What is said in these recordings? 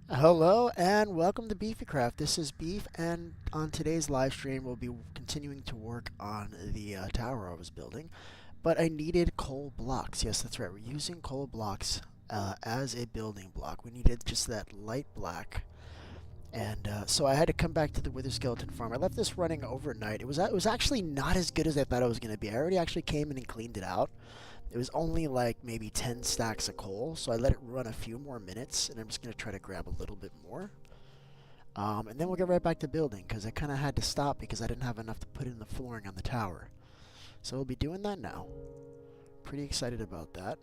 Hello and welcome to Beefycraft. This is Beef, and on today's live stream, we'll be continuing to work on the tower I was building. But I needed coal blocks. Yes, that's right. We're using coal blocks as a building block. We needed just that light black, and so I had to come back to the Wither Skeleton farm. I left this running overnight. It was actually not as good as I thought it was going to be. I already actually came in and cleaned it out. It was only like maybe 10 stacks of coal, so I let it run a few more minutes, and I'm just going to try to grab a little bit more. And then we'll get right back to building, because I kind of had to stop because I didn't have enough to put in the flooring on the tower. So we'll be doing that now. Pretty excited about that.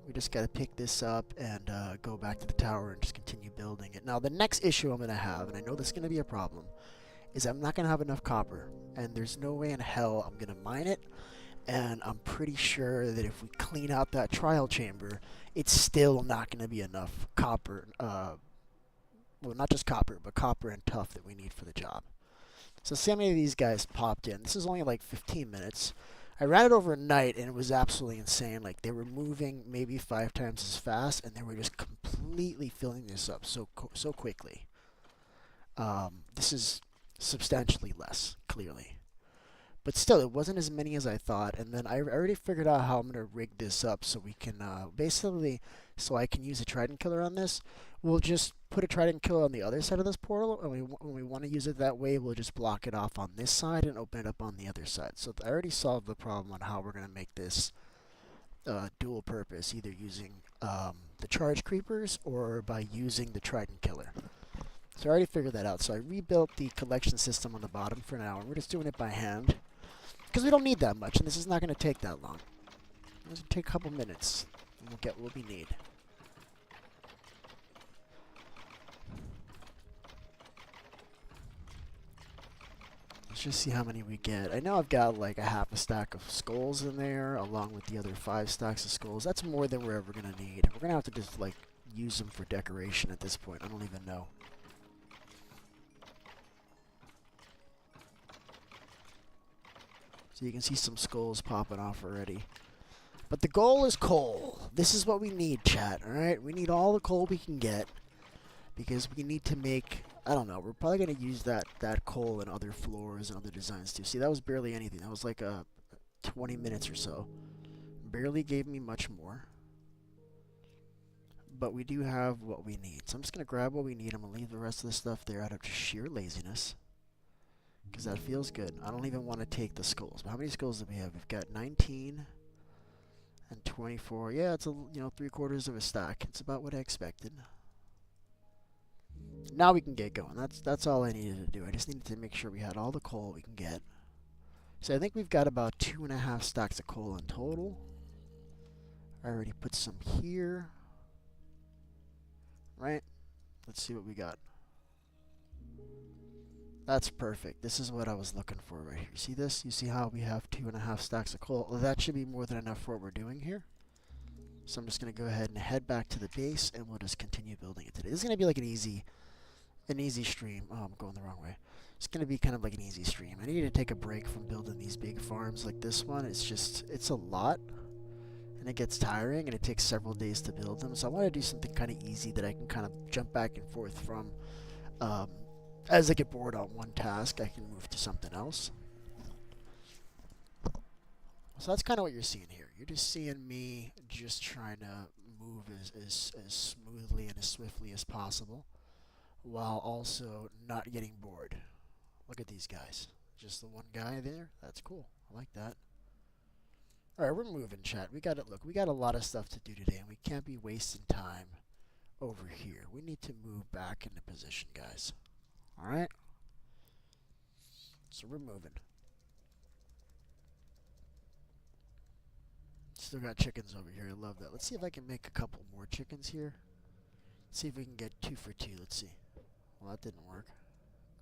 We just got to pick this up and go back to the tower and just continue building it. Now, the next issue I'm going to have, and I know this is going to be a problem, is I'm not going to have enough copper. And there's no way in hell I'm going to mine it. And I'm pretty sure that if we clean out that trial chamber, it's still not going to be enough copper. Well, not just copper, but copper and tuff that we need for the job. So see how many of these guys popped in. This is only like 15 minutes. I ran it overnight, and it was absolutely insane. Like, they were moving maybe 5 times as fast, and they were just completely filling this up so quickly. This is substantially less, clearly. But still, it wasn't as many as I thought. And then I already figured out how I'm going to rig this up so we can basically, so I can use a trident killer on this. We'll just put a trident killer on the other side of this portal, and when we want to use it that way, we'll just block it off on this side and open it up on the other side. So I already solved the problem on how we're going to make this dual purpose, either using the charge creepers or by using the trident killer. So I already figured that out. So I rebuilt the collection system on the bottom for now, and we're just doing it by hand. Because we don't need that much, and this is not going to take that long. It's going to take a couple minutes, and we'll get what we need. Let's just see how many we get. I know I've got like a half a stack of skulls in there, along with the other 5 stacks of skulls. That's more than we're ever going to need. We're going to have to just like use them for decoration at this point. I don't even know. So you can see some skulls popping off already. But the goal is coal. This is what we need, chat, alright? We need all the coal we can get. Because we need to make, I don't know, we're probably going to use that coal in other floors and other designs too. See, that was barely anything. That was like 20 minutes or so. Barely gave me much more. But we do have what we need. So I'm just going to grab what we need. I'm going to leave the rest of the stuff there out of just sheer laziness. Because that feels good. I don't even want to take the skulls. But how many skulls do we have? We've got 19 and 24. Yeah, it's 3/4 of a stack. It's about what I expected. Now we can get going. That's all I needed to do. I just needed to make sure we had all the coal we can get. So I think we've got about 2.5 stacks of coal in total. I already put some here. Right? Let's see what we got. That's perfect. This is what I was looking for right here. See this? You see how we have 2.5 stacks of coal? Well, that should be more than enough for what we're doing here. So I'm just going to go ahead and head back to the base, and we'll just continue building it today. This is going to be like an easy stream. Oh, I'm going the wrong way. It's going to be kind of like an easy stream. I need to take a break from building these big farms like this one. It's a lot, and it gets tiring, and it takes several days to build them. So I want to do something kind of easy that I can kind of jump back and forth from. As I get bored on one task, I can move to something else. So that's kind of what you're seeing here. You're just seeing me just trying to move as smoothly and as swiftly as possible, while also not getting bored. Look at these guys. Just the one guy there? That's cool. I like that. Alright, we're moving, chat. We got a lot of stuff to do today, and we can't be wasting time over here. We need to move back into position, guys. Alright? So we're moving. Still got chickens over here. I love that. Let's see if I can make a couple more chickens here. Let's see if we can get 2 for 2. Let's see. Well, that didn't work.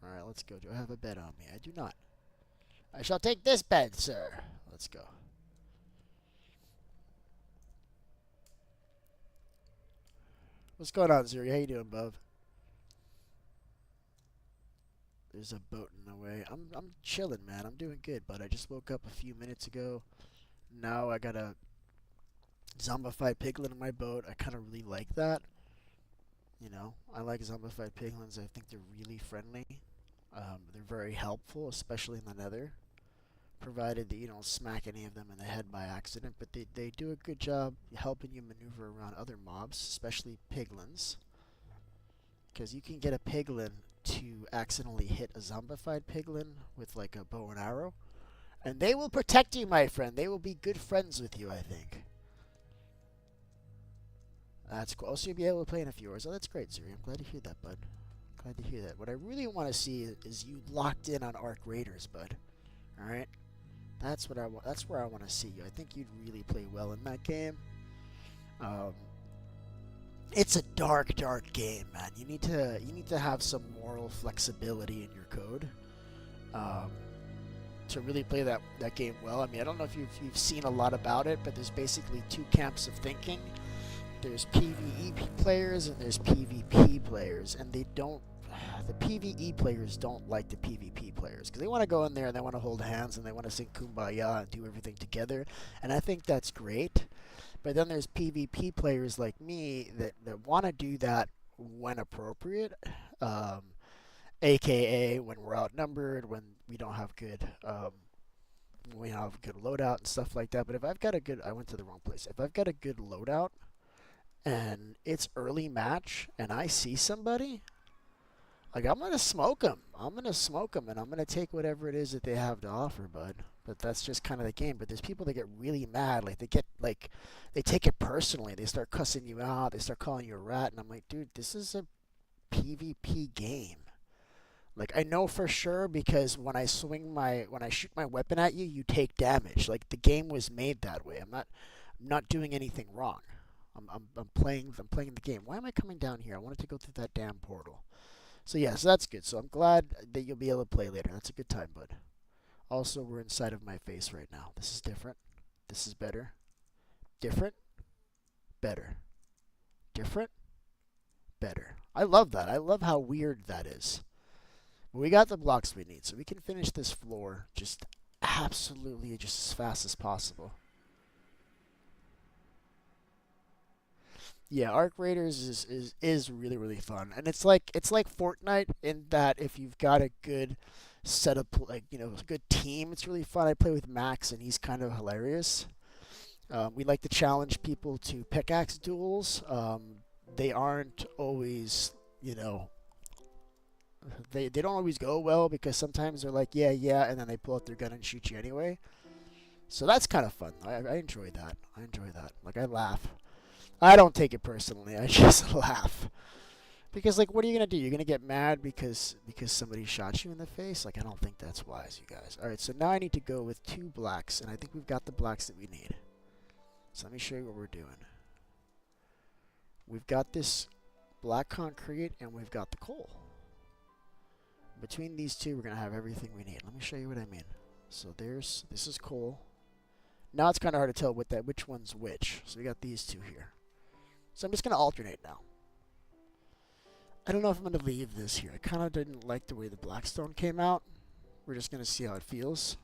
Alright, let's go. Do I have a bed on me? I do not. I shall take this bed, sir. Let's go. What's going on, Zuri? How you doing, bub? There's a boat in the way. I'm chilling, man. I'm doing good, but I just woke up a few minutes ago. Now I got a zombified piglet in my boat. I kind of really like that. You know, I like zombified piglins. I think they're really friendly. They're very helpful, especially in the nether, provided that you don't smack any of them in the head by accident. But they do a good job helping you maneuver around other mobs, especially piglins. Because you can get a piglin to accidentally hit a zombified piglin with like a bow and arrow. And they will protect you, my friend. They will be good friends with you, I think. That's cool. Also, you'll be able to play in a few hours. Oh, that's great, Zuri. I'm glad to hear that, bud. Glad to hear that. What I really want to see is you locked in on Arc Raiders, bud. All right, that's what I want. That's where I want to see you. I think you'd really play well in that game. Um, it's a dark, dark game, man. You need to have some moral flexibility in your code um, to really play that game well. I mean, I don't know if you've seen a lot about it, but there's basically two camps of thinking. There's PvE players and there's PvP players, and they don't. The PvE players don't like the PvP players because they want to go in there and they want to hold hands and they want to sing Kumbaya and do everything together, and I think that's great. But then there's PvP players like me that want to do that when appropriate, um, aka when we're outnumbered, when we don't have good loadout and stuff like that. But if I've got a good, I went to the wrong place. If I've got a good loadout and it's early match and I see somebody, like I'm gonna smoke them. I'm gonna smoke them, and I'm gonna take whatever it is that they have to offer, bud. But that's just kind of the game. But there's people that get really mad, they take it personally. They start cussing you out. They start calling you a rat, and I'm like, dude, this is a PvP game. Like I know for sure because when I shoot my weapon at you, you take damage. Like the game was made that way. I'm not doing anything wrong. I'm playing the game. Why am I coming down here? I wanted to go through that damn portal. So yeah, so that's good. So I'm glad that you'll be able to play later. That's a good time, bud. Also, we're inside of my face right now. This is different. This is better. Different. Better. Different. Better. I love that. I love how weird that is. But we got the blocks we need, so we can finish this floor just absolutely just as fast as possible. Yeah, Arc Raiders is really really fun, and it's like Fortnite in that if you've got a good setup, like a good team, it's really fun. I play with Max, and he's kind of hilarious. We like to challenge people to pickaxe duels. They aren't always, you know, they don't always go well because sometimes they're like, yeah, yeah, and then they pull out their gun and shoot you anyway. So that's kind of fun. I enjoy that. I enjoy that. Like I laugh. I don't take it personally. I just laugh. Because like, what are you gonna do? You're gonna get mad because somebody shot you in the face? Like, I don't think that's wise, you guys. All right, so now I need to go with 2 blacks, and I think we've got the blacks that we need. So let me show you what we're doing. We've got this black concrete, and we've got the coal. Between these two, we're gonna have everything we need. Let me show you what I mean. So this is coal. Now it's kind of hard to tell which one's which. So we got these two here. So I'm just gonna alternate now. I don't know if I'm going to leave this here. I kind of didn't like the way the blackstone came out. We're just going to see how it feels.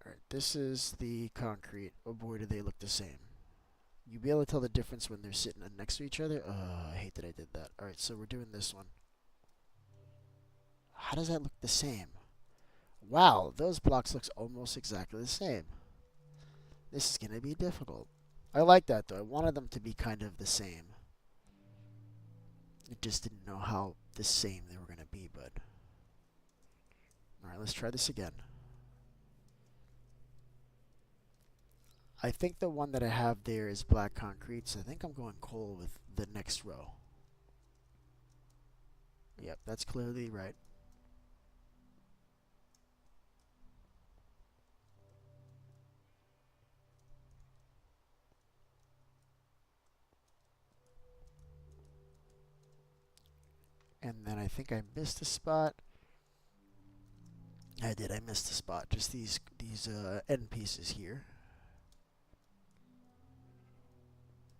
Alright, this is the concrete. Oh boy, do they look the same. You'll be able to tell the difference when they're sitting next to each other. I hate that I did that. Alright, so we're doing this one. How does that look the same? Wow, those blocks looks almost exactly the same. This is going to be difficult. I like that though. I wanted them to be kind of the same. I just didn't know how the same they were going to be, bud. Alright, let's try this again. I think the one that I have there is black concrete, so I think I'm going coal with the next row. Yep, that's clearly right. And then I think I missed a spot. I did. I missed a spot. Just these end pieces here.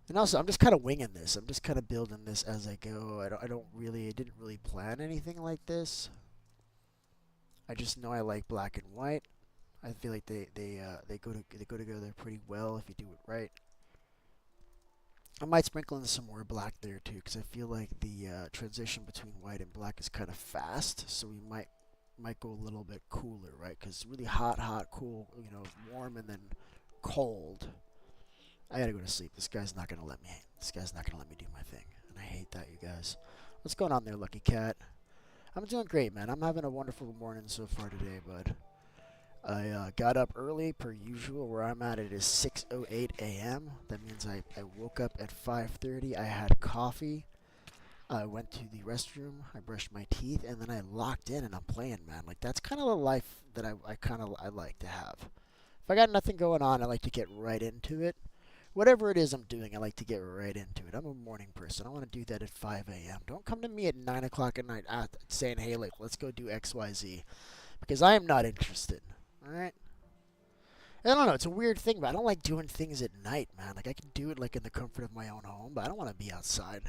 And also, I'm just kind of winging this. I'm just kind of building this as I go. I didn't really plan anything like this. I just know I like black and white. I feel like they go together pretty well if you do it right. I might sprinkle in some more black there too, because I feel like the transition between white and black is kind of fast. So we might go a little bit cooler, right? Because really hot, hot, cool, warm, and then cold. I gotta go to sleep. This guy's not gonna let me. This guy's not gonna let me do my thing, and I hate that, you guys. What's going on there, Lucky Cat? I'm doing great, man. I'm having a wonderful morning so far today, bud. I got up early per usual. Where I'm at, it is 6:08 a.m. That means I woke up at 5:30. I had coffee. I went to the restroom. I brushed my teeth, and then I locked in and I'm playing, man. Like that's kind of the life that I like to have. If I got nothing going on, I like to get right into it. Whatever it is I'm doing, I like to get right into it. I'm a morning person. I want to do that at 5 a.m. Don't come to me at 9 o'clock at night saying, hey, like, let's go do X, Y, Z. Because I am not interested. All right? I don't know. It's a weird thing, but I don't like doing things at night, man. Like, I can do it, like, in the comfort of my own home, but I don't want to be outside.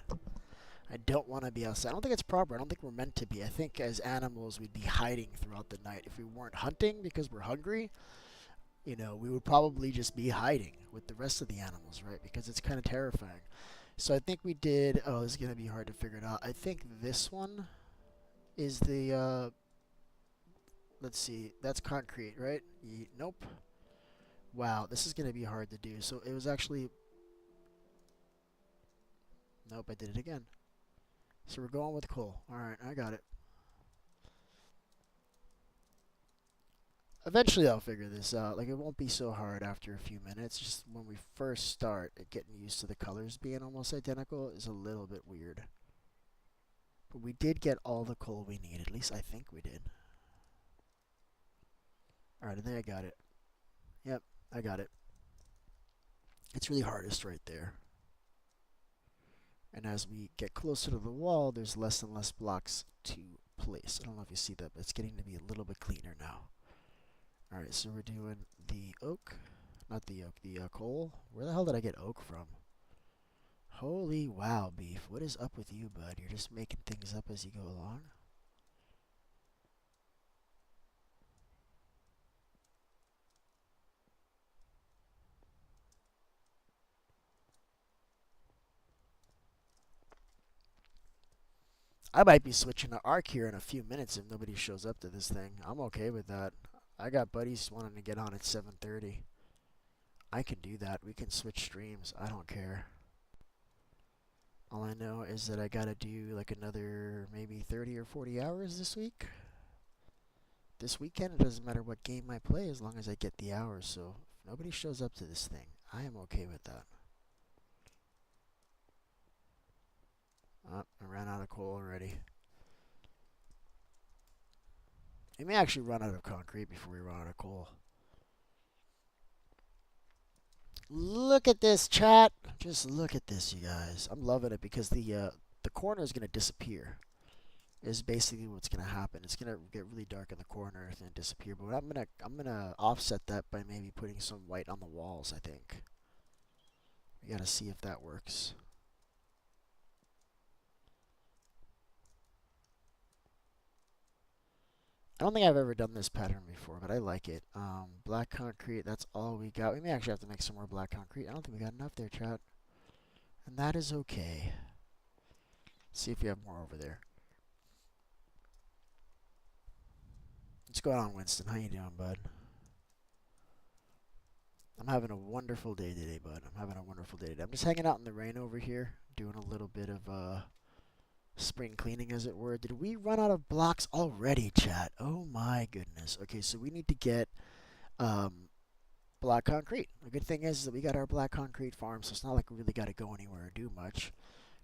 I don't want to be outside. I don't think it's proper. I don't think we're meant to be. I think as animals, we'd be hiding throughout the night. If we weren't hunting because we're hungry, we would probably just be hiding with the rest of the animals, right? Because it's kind of terrifying. So I think we did. Oh, this is gonna be hard to figure it out. I think this one is the. Let's see. That's concrete, right? Nope. Wow, this is gonna be hard to do. So it was actually. Nope, I did it again. So we're going with coal. All right, I got it. Eventually, I'll figure this out. Like, it won't be so hard after a few minutes. Just when we first start, getting used to the colors being almost identical is a little bit weird. But we did get all the coal we need. At least I think we did. Alright, I think I got it. Yep, I got it. It's really hardest right there. And as we get closer to the wall, there's less and less blocks to place. I don't know if you see that, but it's getting to be a little bit cleaner now. Alright, so we're doing the oak. Not the oak, the coal. Where the hell did I get oak from? Holy wow, Beef. What is up with you, bud? You're just making things up as you go along? I might be switching to Arc here in a few minutes if nobody shows up to this thing. I'm okay with that. I got buddies wanting to get on at 7:30. I can do that. We can switch streams. I don't care. All I know is that I gotta do like another maybe 30 or 40 hours this week. This weekend, it doesn't matter what game I play as long as I get the hours. So if nobody shows up to this thing, I am okay with that. Oh, I ran out of coal already. We may actually run out of concrete before we run out of coal. Look at this, chat. Just look at this, you guys. I'm loving it because the corner is gonna disappear. Is basically what's gonna happen. It's gonna get really dark in the corner and disappear. But I'm gonna offset that by maybe putting some white on the walls. I think. We gotta see if that works. I don't think I've ever done this pattern before, but I like it. Black concrete, that's all we got. We may actually have to make some more black concrete. I don't think we got enough there, chat. And that is okay. Let's see if we have more over there. What's going on, Winston? How you doing, bud? I'm having a wonderful day today, bud. I'm having a wonderful day today. I'm just hanging out in the rain over here, doing a little bit of spring cleaning, as it were. Did we run out of blocks already, chat? Oh my goodness. Okay, so we need to get black concrete. The good thing is that we got our black concrete farm, so it's not like we really got to go anywhere or do much.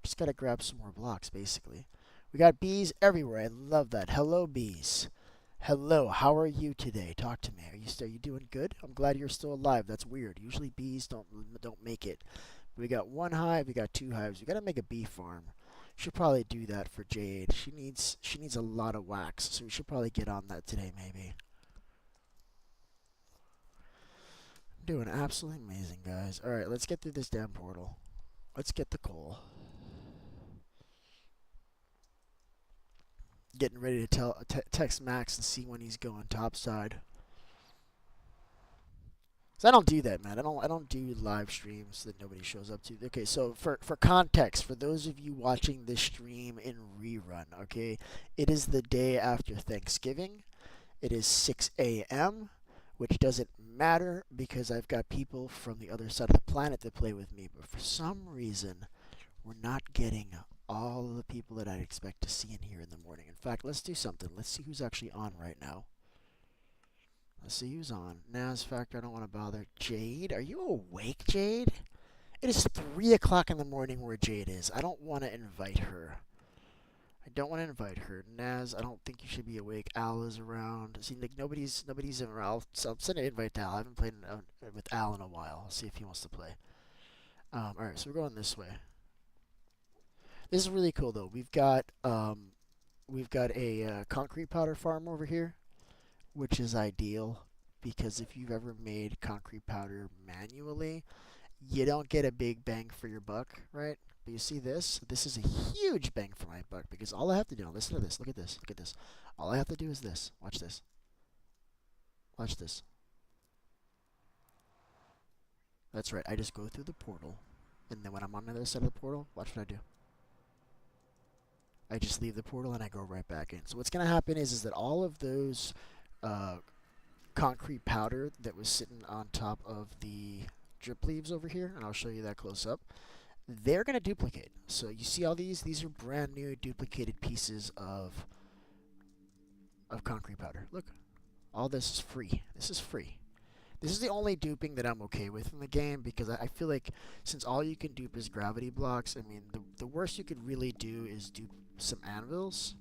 Just got to grab some more blocks, basically. We got bees everywhere. I love that. Hello, bees. Hello, how are you today? Talk to me. Are you doing good? I'm glad you're still alive. That's weird. Usually bees don't make it. We got one hive, we got two hives. We got to make a bee farm. Should probably do that for Jade. She needs a lot of wax, so we should probably get on that today maybe. I'm doing absolutely amazing, guys. All right, let's get through this damn portal. Let's get the coal. Getting ready to text Max and see when he's going topside. So I don't do that, man. I don't do live streams that nobody shows up to. Okay, so for context, for those of you watching this stream in rerun, okay, it is the day after Thanksgiving. It is 6 a.m., which doesn't matter because I've got people from the other side of the planet that play with me. But for some reason, we're not getting all of the people that I'd expect to see in here in the morning. In fact, let's do something. Let's see who's actually on right now. Let's see who's on. Naz Factor, I don't want to bother. Jade, are you awake, Jade? It is 3 o'clock in the morning where Jade is. I don't want to invite her. I don't want to invite her. Naz, I don't think you should be awake. Al is around. See, like nobody's around. So I'll send an invite to Al. I haven't played with Al in a while. I'll see if he wants to play. All right, so we're going this way. This is really cool though. We've got a concrete powder farm over here, which is ideal because if you've ever made concrete powder manually, you don't get a big bang for your buck, right? But you see this? This is a huge bang for my buck because all I have to do, listen to this, look at this, look at this. All I have to do is this. Watch this. Watch this. That's right. I just go through the portal, and then when I'm on the other side of the portal, watch what I do. I just leave the portal and I go right back in. So what's going to happen is that all of those concrete powder that was sitting on top of the drip leaves over here, and I'll show you that close up, they're going to duplicate. So you see all these? These are brand new duplicated pieces of concrete powder. Look, all this is free. This is free. This is the only duping that I'm okay with in the game because I feel like since all you can dupe is gravity blocks, I mean, the worst you could really do is dupe some anvils.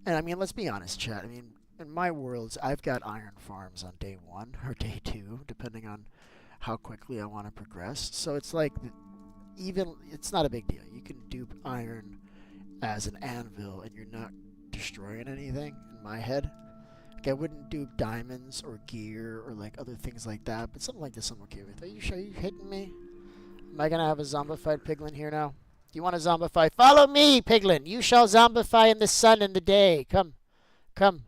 And I mean, let's be honest, chat. I mean, in my worlds, I've got iron farms on day 1 or day 2, depending on how quickly I want to progress. So it's like, it's not a big deal. You can dupe iron as an anvil and you're not destroying anything in my head. Like I wouldn't dupe diamonds or gear or like other things like that, but something like this I'm okay with. Are you sure you're hitting me? Am I gonna have a zombified piglin here now? Do you want to zombify? Follow me, piglin! You shall zombify in the sun and the day. Come. Come.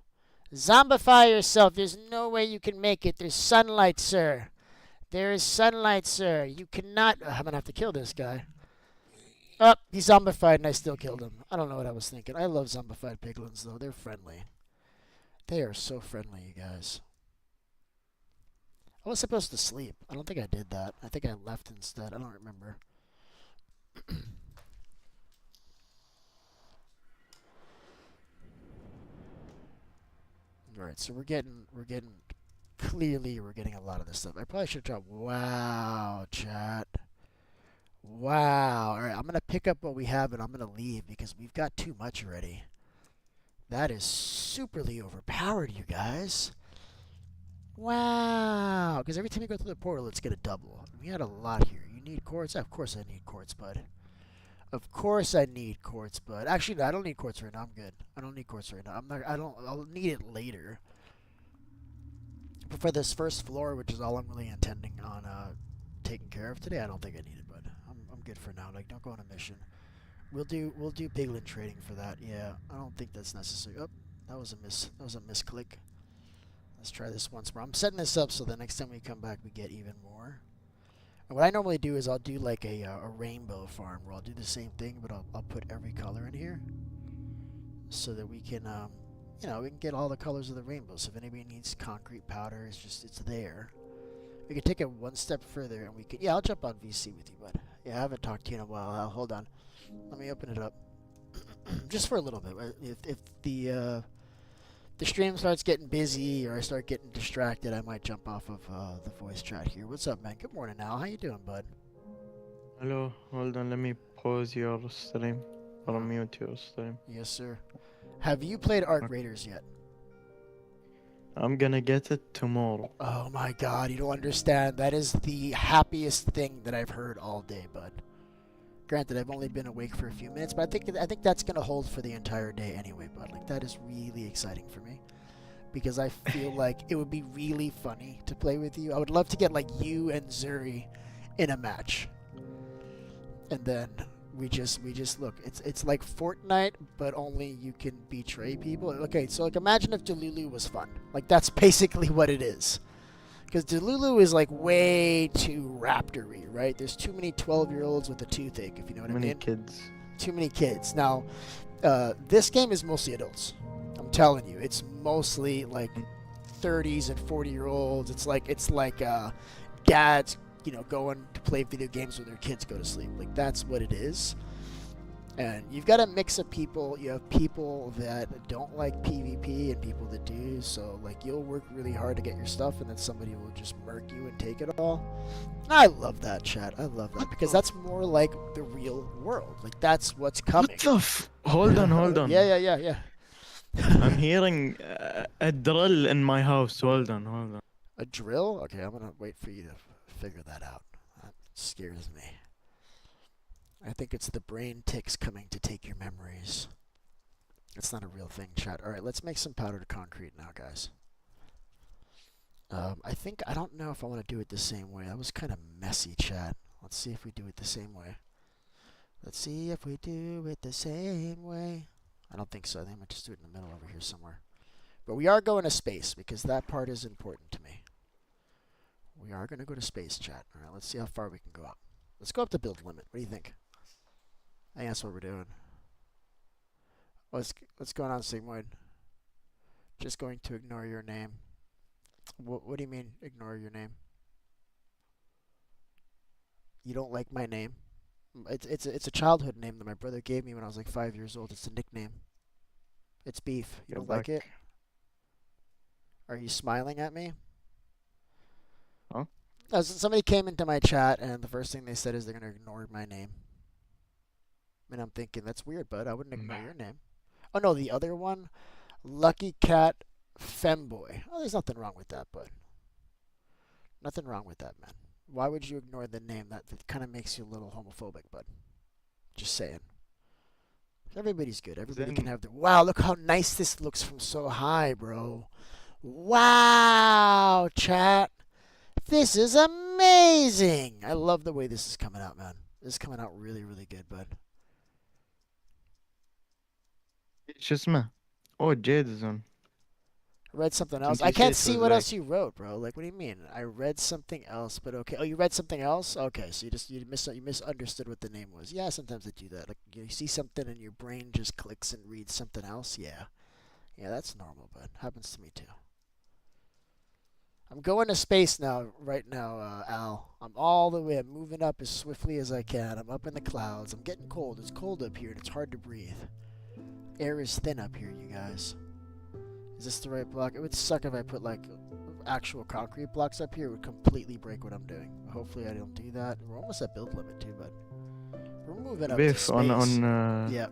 Zombify yourself. There's no way you can make it. There's sunlight, sir. There is sunlight, sir. You cannot... I'm gonna have to kill this guy. Oh, he's zombified and I still killed him. I don't know what I was thinking. I love zombified piglins, though. They're friendly. They are so friendly, you guys. I was supposed to sleep. I don't think I did that. I think I left instead. I don't remember. Alright, so we're getting clearly we're getting a lot of this stuff. I probably should drop. Wow, chat. Wow. Alright, I'm gonna pick up what we have and I'm gonna leave because we've got too much already. That is superly overpowered, you guys. Wow. Because every time you go through the portal, it's going to double. We had a lot here. You need quartz? Of course I need quartz, bud. Of course I need quartz, bud. Actually, no, I don't need quartz right now. I'm good. I don't need quartz right now. I'll need it later. But for this first floor, which is all I'm really intending on taking care of today, I don't think I need it, bud. I'm good for now. Like, don't go on a mission. We'll do piglin trading for that. Yeah, I don't think that's necessary. Oh, that was a misclick. Let's try this once more. I'm setting this up so the next time we come back we get even more. And what I normally do is I'll do like a rainbow farm where I'll do the same thing, but I'll put every color in here so that we can we can get all the colors of the rainbow. So if anybody needs concrete powder, it's there. We can take it one step further and we could I'll jump on VC with you, bud. Yeah, I haven't talked to you in a while. Hold on. Let me open it up. Just for a little bit. If the stream starts getting busy or I start getting distracted, I might jump off of the voice chat here. What's up, man? Good morning, Al. How you doing, bud? Hello. Hold on. Let me pause your stream or mute your stream. Yes, sir. Have you played Arc Raiders yet? I'm gonna get it tomorrow. Oh my God, you don't understand. That is the happiest thing that I've heard all day, bud. Granted, I've only been awake for a few minutes, but I think that's gonna hold for the entire day anyway, bud. Like that is really exciting for me because I feel like it would be really funny to play with you. I would love to get like you and Zuri in a match, and then we just look. It's like Fortnite, but only you can betray people. Okay, so like imagine if Delulu was fun. Like that's basically what it is. Because Delulu is like way too raptory, right? There's too many 12-year-olds with a toothache, if you know what I Many mean. kids. Too many kids. Now, this game is mostly adults. I'm telling you, it's mostly like Mm. 30s and 40-year-olds. It's like dads, going to play video games when their kids go to sleep. Like that's what it is. And you've got a mix of people. You have people that don't like PvP and people that do. So like you'll work really hard to get your stuff, and then somebody will just murk you and take it all. I love that, chat. I love that because that's more like the real world. Like that's what's What coming. the f? Hold on, hold on. Yeah. I'm hearing a drill in my house. Hold on, hold on. A drill? Okay, I'm gonna wait for you to figure that out. That scares me. I think it's the brain ticks coming to take your memories. It's not a real thing, chat. All right, let's make some powdered concrete now, guys. I don't know if I want to do it the same way. That was kind of messy, chat. Let's see if we do it the same way. Let's see if we do it the same way. I don't think so. I think I'm going to just do it in the middle over here somewhere. But we are going to space because that part is important to me. We are going to go to space, chat. All right, let's see how far we can go up. Let's go up to build limit. What do you think? I think that's what we're doing. What's going on, Sigmoid? Just going to ignore your name. What do you mean, ignore your name? You don't like my name? It's a childhood name that my brother gave me when I was like 5 years old. It's a nickname. It's Beef. You You're don't like back. it? Are you smiling at me? Huh? Somebody came into my chat and the first thing they said is they're gonna ignore my name. And I'm thinking that's weird, bud. I wouldn't ignore your name. Oh no, the other one, Lucky Cat Femboy. Oh, there's nothing wrong with that, bud. Nothing wrong with that, man. Why would you ignore the name? That kind of makes you a little homophobic, bud. Just saying. Everybody's good. Everybody can Then have their. Wow, look how nice this looks from so high, bro. Wow, chat. This is amazing. I love the way this is coming out, man. This is coming out really, really good, bud. شو اسمه؟ Oh, Jade is on. I read something else. Think I you can't said it see was what like else you wrote, bro. Like, what do you mean? I read something else, but okay. Oh, you read something else? Okay, so you misunderstood what the name was. Yeah, sometimes I do that. Like you see something and your brain just clicks and reads something else. Yeah, yeah, that's normal, but happens to me too. I'm going to space now, right now, Al. I'm all the way. I'm moving up as swiftly as I can. I'm up in the clouds. I'm getting cold. It's cold up here and it's hard to breathe. Air is thin up here, you guys. Is this the right block? It would suck if I put like actual concrete blocks up here. It would completely break what I'm doing. Hopefully I don't do that. We're almost at build limit too, but we're moving up to Biff space. Yeah.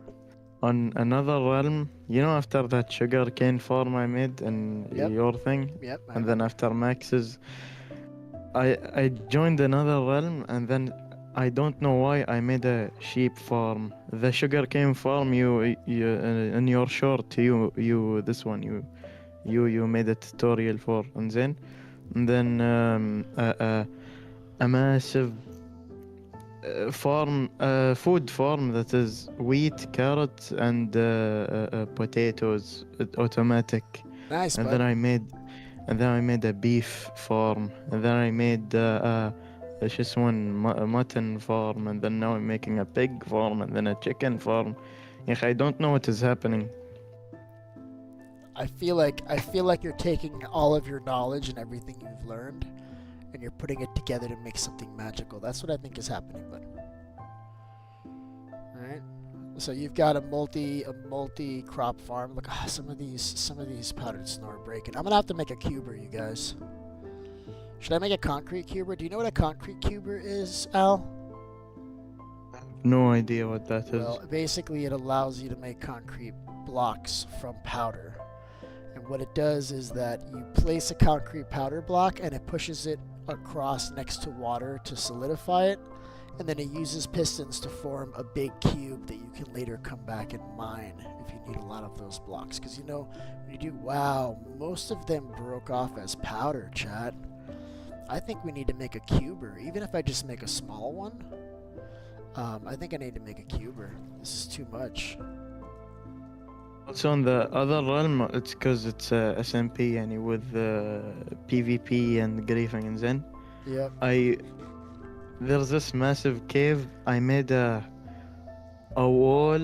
on another realm. You know, after that sugar cane farm I made in Yep. your thing, Yep. I and then remember. after Max's, I joined another realm, and then I don't know why I made a sheep farm. The sugarcane farm you in your short you this one you made a tutorial for, and then a massive farm, food farm that is wheat, carrot, and potatoes, automatic. Nice, And bud. then I made a beef farm, and then I made شو اسمه a mutton farm, and then now I'm making a pig farm, and then a chicken farm. I don't know what is happening. I feel like you're taking all of your knowledge and everything you've learned and you're putting it together to make something magical. That's what I think is happening, bud. All right. So you've got a multi crop farm. Look, some of these powdered snow are breaking. I'm gonna have to make a cuber, you guys. Should I make a concrete cuber? Do you know what a concrete cuber is, Al? No idea what that is. Well, basically it allows you to make concrete blocks from powder. And what it does is that you place a concrete powder block and it pushes it across next to water to solidify it. And then it uses pistons to form a big cube that you can later come back and mine if you need a lot of those blocks. Because when you do, wow, most of them broke off as powder, chat. I think we need to make a cuber, even if I just make a small one. I think I need to make a cuber. This is too much. Also on the other realm, it's because it's SMP يعني with PvP and griefing and then Yep. I there's this massive cave. I made a wall.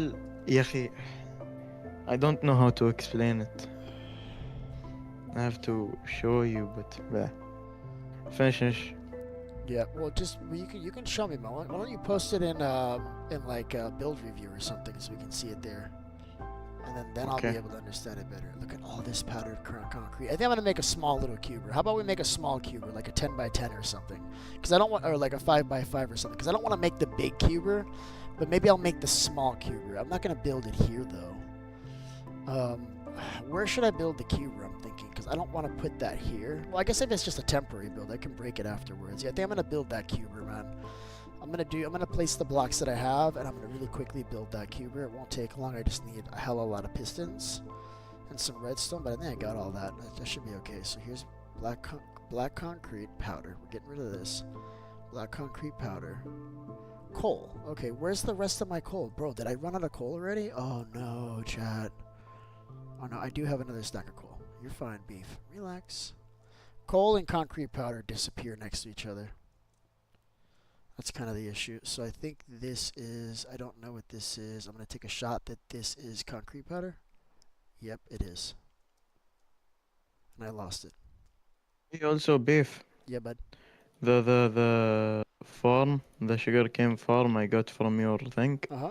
يا أخي, I don't know how to explain it. I have to show you, but finish. Yeah, well, just well, you can show me, man. Why don't you post it in like build review or something so we can see it there, and then I'll be Okay. able to understand it better. Look at all this powdered concrete. I think I'm gonna make a small little cuber. How about we make a small cuber, like a 10 by 10 or something? Because I don't want, or like a 5 by 5 or something. Because I don't want to make the big cuber, but maybe I'll make the small cuber. I'm not gonna build it here though. Where should I build the cuber? I'm thinking because I don't want to put that here. Well, I guess if it's just a temporary build, I can break it afterwards. Yeah, I think I'm gonna build that cuber, man. I'm gonna place the blocks that I have, and I'm gonna really quickly build that cuber. It won't take long. I just need a hell of a lot of pistons and some redstone, but I think I got all that. That should be okay. So here's black concrete powder. We're getting rid of this. Black concrete powder. Coal. Okay, where's the rest of my coal, bro? Did I run out of coal already? Oh no, chat. Oh no, I do have another stack of coal. You're fine, beef. Relax. Coal and concrete powder disappear next to each other. That's kind of the issue. So I think this is, I don't know what this is. I'm going to take a shot that this is concrete powder. Yep, it is. And I lost it. Hey, also beef. Yeah, bud. The farm, the sugarcane farm I got from your thing. Uh-huh.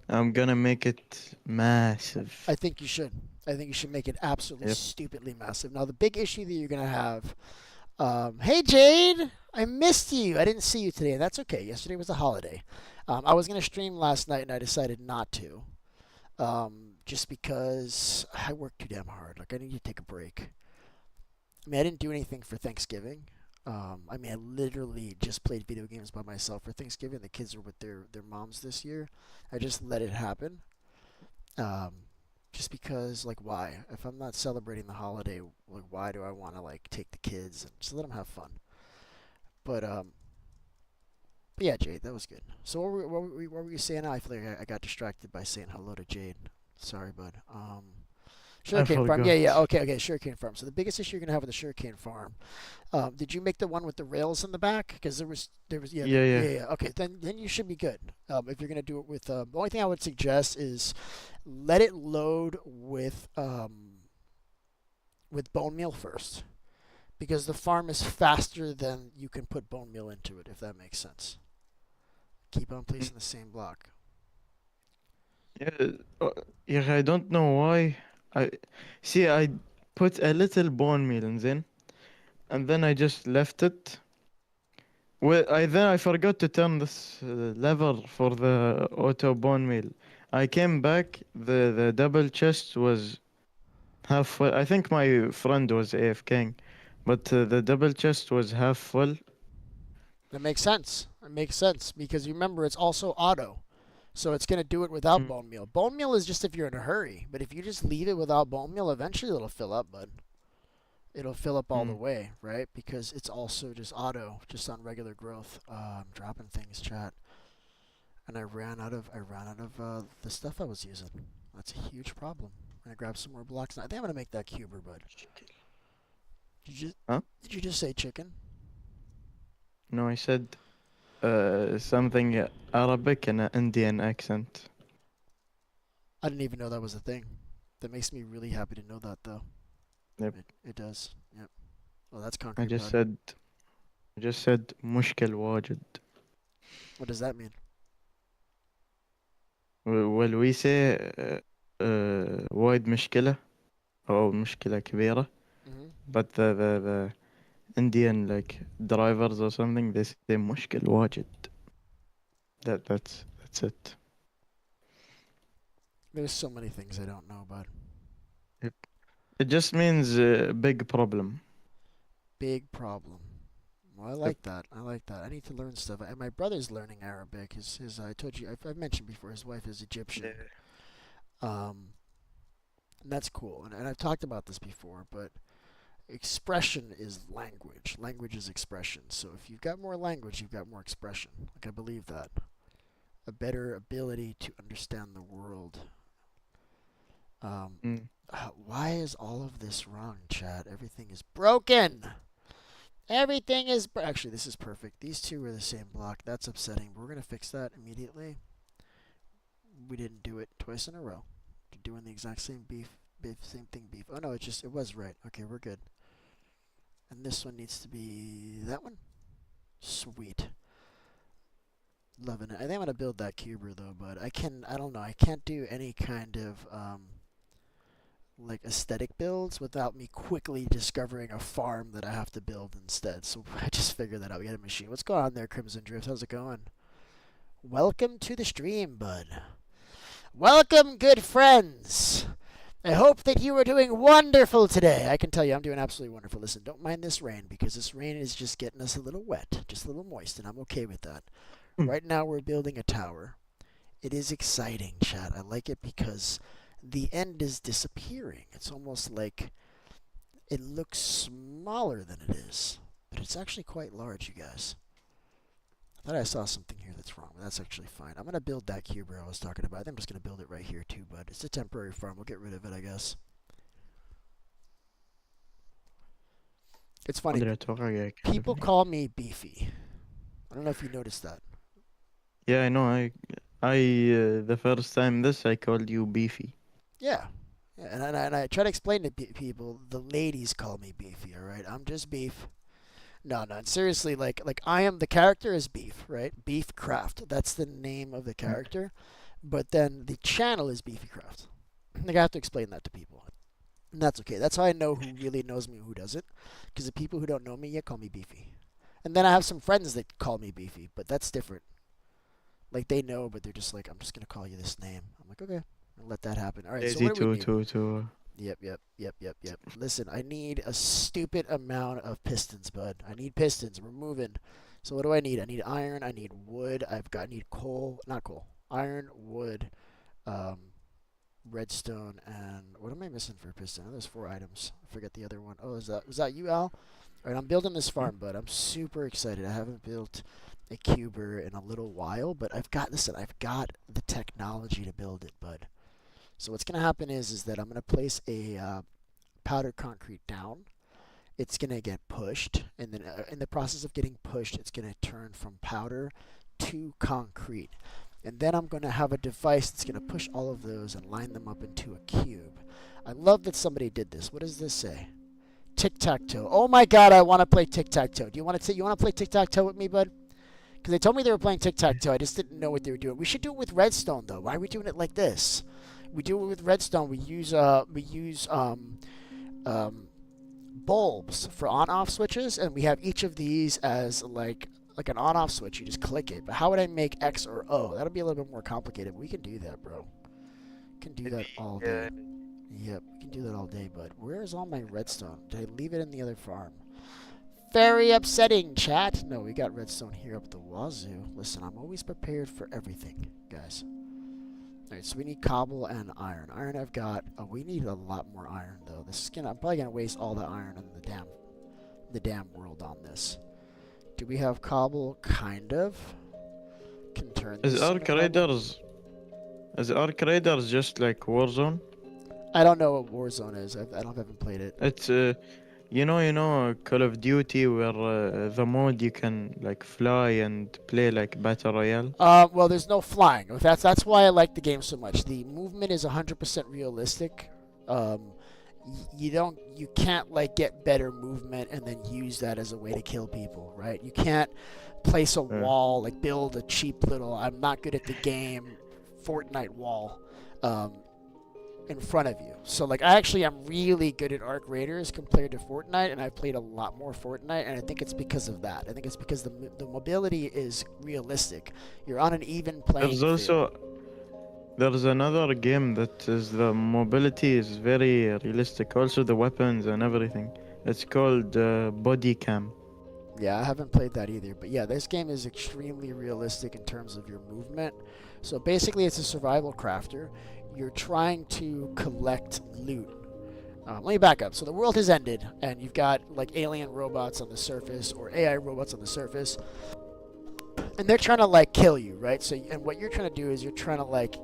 I'm gonna make it I massive. think you should. I think you should make it absolutely Yep. stupidly massive. Now, the big issue that you're going to have. Hey, Jade! I missed you. I didn't see you today, and that's okay. Yesterday was a holiday. I was going to stream last night, and I decided not to. Just because I worked too damn hard. Like, I need to take a break. I mean, I didn't do anything for Thanksgiving. I mean, I literally just played video games by myself for Thanksgiving. The kids were with their moms this year. I just let it happen. Um, just because, like, why? If I'm not celebrating the holiday, like, why do I want to like take the kids and just let them have fun? But but yeah, Jade, that was good. So what were you saying? I feel like I got distracted by saying hello to Jade. Sorry, bud. I Sugarcane farm. Yeah, yeah. forgot. Okay, okay. Sugarcane farm. So the biggest issue you're gonna have with the sugarcane farm. Did you make the one with the rails in the back? Because there was yeah Yeah, yeah. yeah yeah. Okay, then you should be good. If you're gonna do it with the only thing I would suggest is let it load with bone meal first, because the farm is faster than you can put bone meal into it. If that makes sense. Keep on Mm. placing the same block. Yeah, uh, yeah, I don't know why. I see. I put a little bone meal in then, and then I just left it. Well, I forgot to turn this lever for the auto bone meal. I came back. The double chest was half full. I think my friend was AFKing, but the double chest was half full. That makes sense. It makes sense because you remember it's also auto. So it's going to do it without Mm. bone meal. Bone meal is just if you're in a hurry, but if you just leave it without bone meal, eventually it'll fill up, bud. It'll fill up all the Mm. way, right? Because it's also just auto, just on regular growth. I'm dropping things, chat, and I ran out of the stuff I was using. That's a huge problem. I'm gonna grab some more blocks. Now. I think I'm gonna make that cuber, bud. Did you Huh? did you just say chicken? No, I said something Arabic in an Indian accent. I didn't even know that was a thing. That makes me really happy to know that, though. Yep. It does. Yep. Oh, that's I concrete just powder. said I just said مشكل واجد. What does that mean? Well, we say وايد مشكلة أو مشكلة كبيرة. Hmm. But the Indian like drivers or something, they say مشكل واجد. That's it. There's so many things I don't know about. Yep. It just means big problem. Big problem. Well, I Yep. like that. I like that. I need to learn stuff. And my brother's learning Arabic. His I told you I've mentioned before. His wife is Yeah. Egyptian. Um, and that's cool. And I've talked about this before, but expression is language. Language is expression. So if you've got more language, you've got more expression. Like I believe that. A better ability to understand the world. Um, Mm. why is all of this wrong, chat? Everything is broken. Everything is actually this is perfect. These two are the same block. That's upsetting. But we're gonna fix that immediately. We didn't do it twice in a row. We're doing the exact same beef, same thing, beef. Oh no, it was right. Okay, we're good. And this one needs to be that one. Sweet. Loving it. I think I'm gonna build that cuber though, but I don't know. I can't do any kind of like aesthetic builds without me quickly discovering a farm that I have to build instead. So I just figured that out. We got a machine. What's going on there, Crimson Drift? How's it going? Welcome to the stream, bud. Welcome, good friends. I hope that you are doing wonderful today. I can tell you I'm doing absolutely wonderful. Listen, don't mind this rain because this rain is just getting us a little wet, just a little moist, and I'm okay with that. Right now we're building a tower. It is exciting, chat. I like it because the end is disappearing. It's almost like it looks smaller than it is, but it's actually quite large, you guys. I thought I saw something here that's wrong, but that's actually fine. I'm going to build that cuber I was talking about. I think I'm just going to build it right here too, but it's a temporary farm. We'll get rid of it, I guess. It's funny. قادر أتوقع People كيف. call me Beefy. I don't know if you noticed that. Yeah, I know. The first time this, I called you Beefy. Yeah. Yeah, and I try to explain to people, the ladies call me Beefy, all right? I'm just Beef. No, no, seriously, like I am the character is Beef, right? Beef Craft. That's the name of the Mm. character. But then the channel is Beefy Craft. Like I have to explain that to people. And that's okay. That's how I know who really knows me and who doesn't. Because the people who don't know me yet call me Beefy. And then I have some friends that call me Beefy, but that's different. Like they know, but they're just like, I'm just gonna call you this name. I'm like, okay, I'll let that happen. All right. So Lazy what do we to need? to to. Yep. Listen, I need a stupid amount of pistons, bud. I need pistons. We're moving. So what do I need? I need iron. I need wood. I need coal. Not coal. Iron, wood, um, redstone, and what am I missing for a piston? Oh, there's 4 items. I forget the other one. Oh, was that you, Al? All right, I'm building this Mm. farm, bud. I'm super excited. I haven't built a cuber in a little while, but I've got the technology to build it, bud. So what's gonna happen is that I'm gonna place a powdered concrete down. It's gonna get pushed, and then in the process of getting pushed, it's gonna turn from powder to concrete. And then I'm gonna have a device that's gonna push all of those and line them up into a cube. I love that somebody did this. What does this say? Tic tac toe. Oh my god, I want to play tic tac toe. Do you want to play tic tac toe with me, bud? Because they told me they were playing tic tac toe. I just didn't know what they were doing. We should do it with redstone though. Why are we doing it like this? We do it with redstone. We use um, bulbs for on-off switches, and we have each of these as like an on-off switch. You just click it. But how would I make X or O? That'll be a little bit more complicated. But we can do that, bro. We can do that all day. Yeah. Yep, we can do that all day. But where is all my redstone? Did I leave it in the other farm? Very upsetting, chat. No, we got redstone here up the wazoo. Listen, I'm always prepared for everything, guys. Alright, so we need cobble and iron. Iron I've got. Oh, we need a lot more iron though. This is gonna. I'm probably gonna waste all the iron in the damn world on this. Do we have cobble? Kind of. Can turn Is this into Arc cobble. Raiders is Arc Raiders just like Warzone? I don't know what Warzone is. I haven't played it. It's Call of Duty where the mode you can like fly and play like battle royale. Well, there's no flying. That's why I like the game so much. The movement is 100% realistic. Um, you can't like get better movement and then use that as a way to kill people, right? You can't place a Uh, wall, like build a cheap little I'm not good at the game Fortnite wall um, in front of you. So like I actually am really good at Arc Raiders compared to Fortnite, and I've played a lot more Fortnite, and I think it's because of that. I think it's because the mobility is realistic. You're on an even there's playing field. also there's another game that is the mobility is very realistic. Also the weapons and everything. It's called Body Cam. Yeah, I haven't played that either, but yeah, this game is extremely realistic in terms of your movement. So basically, it's a survival crafter. You're trying to collect loot. Let me back up. So the world has ended, and you've got like alien robots on the surface or AI robots on the surface, and they're trying to like kill you, right? So and what you're trying to do is you're trying to like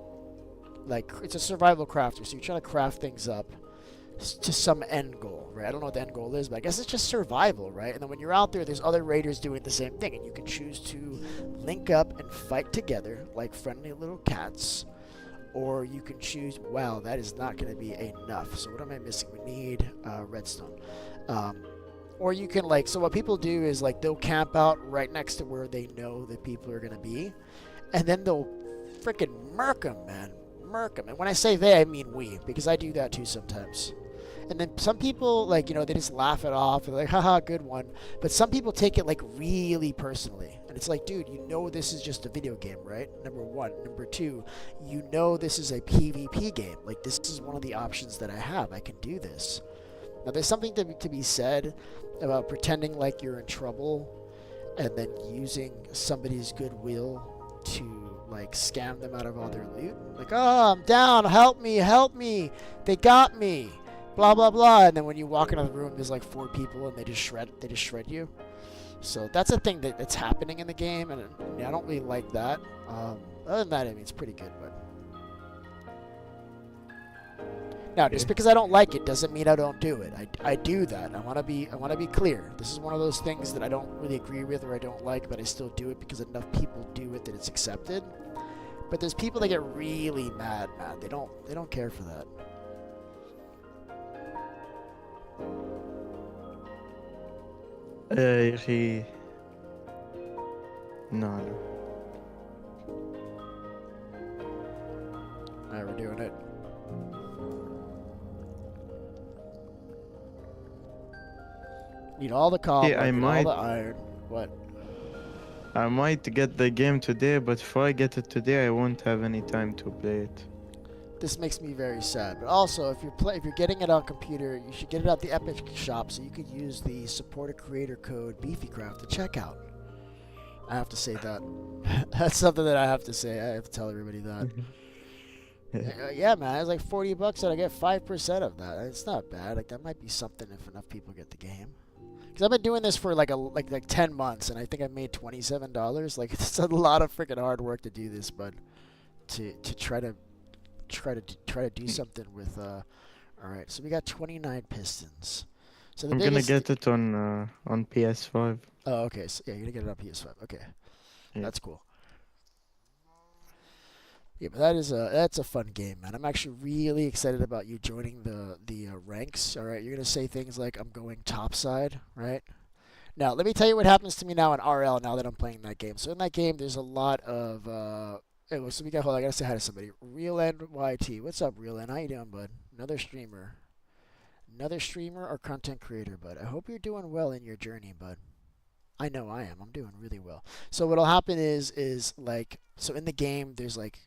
like it's a survival crafter, so you're trying to craft things up to some end goal, right? I don't know what the end goal is, but I guess it's just survival, right? And then when you're out there, there's other raiders doing the same thing, and you can choose to link up and fight together like friendly little cats, or you can choose. Wow, that is not going to be enough. So what am I missing? We need redstone. Um, or you can like. So what people do is like they'll camp out right next to where they know that people are going to be, and then they'll freaking murk them, man. Murk them. And when I say they, I mean we, because I do that too sometimes. And then some people, like, they just laugh it off. They're like, haha, good one. But some people take it, like, really personally. And it's like, dude, you know this is just a video game, right? Number one. Number two, you know this is a PvP game. Like, this is one of the options that I have. I can do this. Now, there's something to be said about pretending like you're in trouble and then using somebody's goodwill to, like, scam them out of all their loot. Like, oh, I'm down. Help me. Help me. They got me. Blah blah blah, and then when you walk into the room, there's like 4 people, and they just shred you. So that's a thing that's happening in the game, and I don't really like that. Other than that, I mean, it's pretty good. But now, just because I don't like it doesn't mean I don't do it. I do that. I want to be clear. This is one of those things that I don't really agree with or I don't like, but I still do it because enough people do it that it's accepted. But there's people that get really mad, man. They don't care for that. يا أخي no no. Alright, we're doing it. Need all the copper, Yeah, all the iron. What? I might get the game today, but if I get it today, I won't have any time to play it. This makes me very sad. But also, if you're getting it on computer, you should get it at the Epic shop so you could use the supported creator code BeefyCraft to check out. I have to say that. That's something that I have to say. I have to tell everybody that. Yeah, man, it's like $40 and I get 5% of that. It's not bad. Like that might be something if enough people get the game. Because I've been doing this for like 10 months, and I think I made $27. Like it's a lot of freaking hard work to do this, but to try to do something with. All right, so we got 29 pistons. So the I'm biggest... gonna get it on PS5. Oh, okay. So yeah, you're gonna get it on PS5. Okay, Yeah. that's cool. Yeah, but that's a fun game, man. I'm actually really excited about you joining the ranks. All right, you're gonna say things like I'm going topside, right? Now, let me tell you what happens to me now in RL now that I'm playing that game. So in that game, there's a lot of so we got hold on, I gotta say hi to somebody. Real NYT. What's up, Real N? How you doing, bud? Another streamer. Another streamer or content creator, bud. I hope you're doing well in your journey, bud. I know I am. I'm doing really well. So what'll happen is like so in the game there's like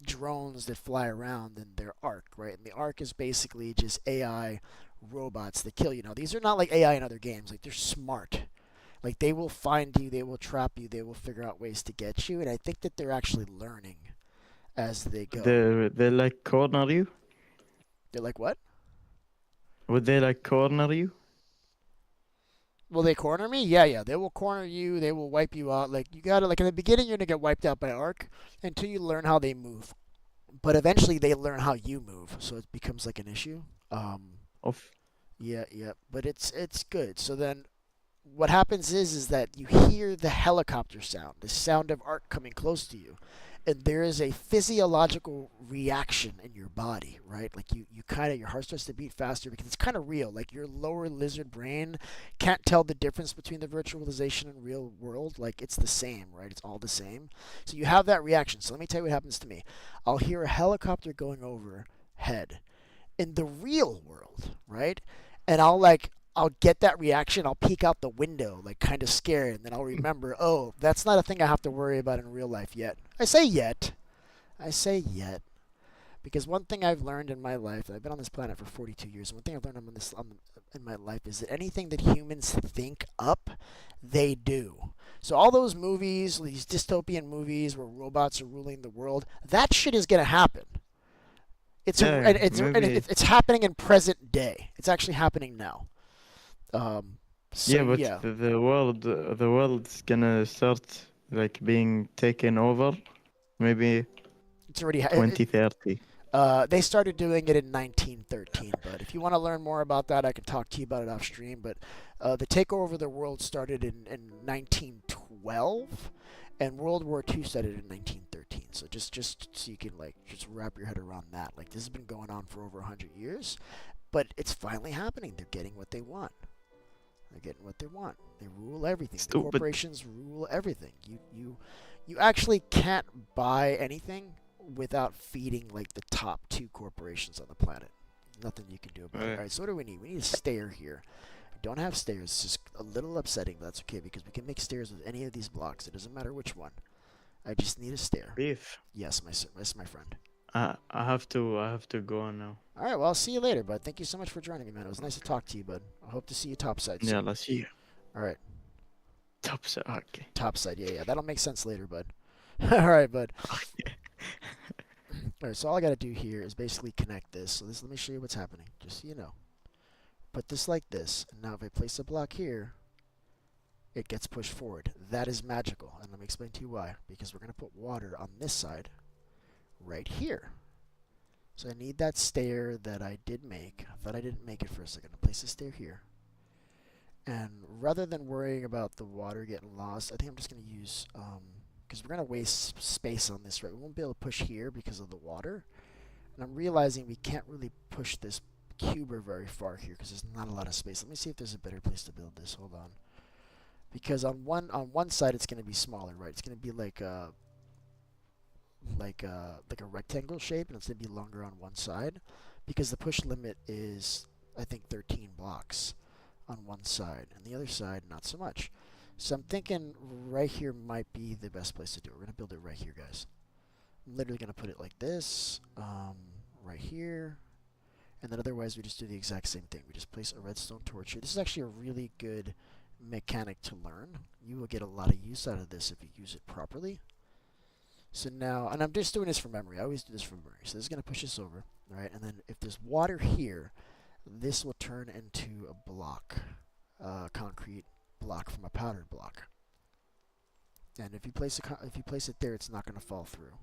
drones that fly around in their arc, right? And the arc is basically just AI robots that kill you. Now these are not like AI in other games. Like they're smart. Like they will find you, they will trap you, they will figure out ways to get you, and I think that they're actually learning as they go. They like corner you? They're like what? Would they like corner you? Will they corner me? Yeah, yeah. They will corner you. They will wipe you out. Like you gotta like in the beginning, you're gonna get wiped out by arc until you learn how they move. But eventually, they learn how you move, so it becomes like an issue. Of Yeah, yeah. But it's good. So then what happens is that you hear the helicopter sound, the sound of arc coming close to you, and there is a physiological reaction in your body, right? Like you kind of your heart starts to beat faster because it's kind of real. Like your lower lizard brain can't tell the difference between the virtualization and real world. Like it's the same, right? It's all the same. So you have that reaction. So let me tell you what happens to me. I'll hear a helicopter going overhead in the real world, right? And I'll get that reaction. I'll peek out the window, like kind of scared, and then I'll remember, oh, that's not a thing I have to worry about in real life yet. I say yet. Because one thing I've learned in my life, I've been on this planet for 42 years, and one thing I've learned in my life is that anything that humans think up, they do. So all those movies, these dystopian movies where robots are ruling the world, that shit is going to happen. It's happening in present day. It's actually happening now. Yeah, but the world's gonna start like being taken over maybe it's already 2030. They started doing it in 1913, but if you want to learn more about that, I can talk to you about it off stream. But the takeover of the world started in 1912, and World War II started in 1913. So just so you can like just wrap your head around that. Like this has been going on for over 100 years, but it's finally happening. They're getting what they want. They're getting what they want. They rule everything. The Stupid. corporations rule everything. You actually can't buy anything without feeding like the top two corporations on the planet. Nothing you can do about it. All right, so what do we need? We need a stair here. We don't have stairs. It's just a little upsetting, but that's okay because we can make stairs with any of these blocks. It doesn't matter which one. I just need a stair. Beef. Yes, my friend. I have to go now. All right, well, I'll see you later, bud. Thank you so much for joining me, man. It was nice to talk to you, bud. I hope to see you topside Yeah, soon. let's see. All right, Top set. Okay. topside. Yeah. That'll make sense later, bud. All right, bud. All right, so all I got to do here is basically connect this. So let me show you what's happening, just so you know. Put this like this, and now if I place a block here, it gets pushed forward. That is magical, and let me explain to you why. Because we're going to put water on this side right here. So I need that stair that I did make. I thought I didn't make it for a second. I'll place a stair here. And rather than worrying about the water getting lost, I think I'm just going to use, because we're going to waste space on this, right? We won't be able to push here because of the water. And I'm realizing we can't really push this cuber very far here because there's not a lot of space. Let me see if there's a better place to build this. Hold on. Because on one side it's going to be smaller, right? It's going to be like a rectangle shape, and it's going to be longer on one side because the push limit is, I think, 13 blocks on one side, and the other side not so much. So I'm thinking right here might be the best place to do it. We're going to build it right here, guys. I'm literally going to put it like this, right here, and then otherwise we just do the exact same thing. We just place a redstone torch here. This is actually a really good mechanic to learn. You will get a lot of use out of this if you use it properly. So now, and I'm just doing this from memory. I always do this from memory. So this is going to push this over, right? And then if there's water here, this will turn into a block, concrete block from a powdered block. And if you place it there, it's not going to fall through.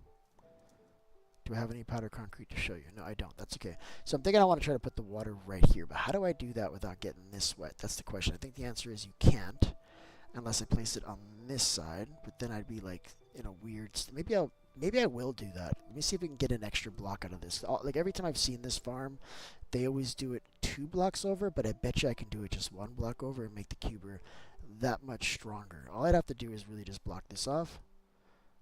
Do I have any powdered concrete to show you? No, I don't. That's okay. So I'm thinking I want to try to put the water right here. But how do I do that without getting this wet? That's the question. I think the answer is you can't, unless I place it on this side. But then I'd be like in a weird. Maybe I will do that. Let me see if we can get an extra block out of this. Like every time I've seen this farm, they always do it 2 blocks over. But I bet you I can do it just 1 block over and make the cuber that much stronger. All I'd have to do is really just block this off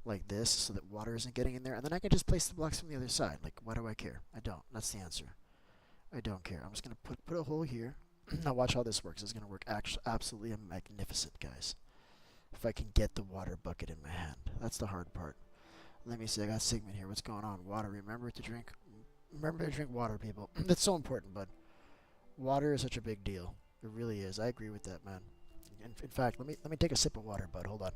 like this so that water isn't getting in there, and then I can just place the blocks from the other side. Like, why do I care? I don't. That's the answer. I don't care. I'm just going to put a hole here. Now watch how this works. It's going to work absolutely magnificent, guys. If I can get the water bucket in my hand. That's the hard part. Let me see. I got Sigmund here. What's going on? Water. Remember to drink. Remember to drink water, people. That's so important, bud. Water is such a big deal. It really is. I agree with that, man. In fact, let me take a sip of water, bud. Hold on.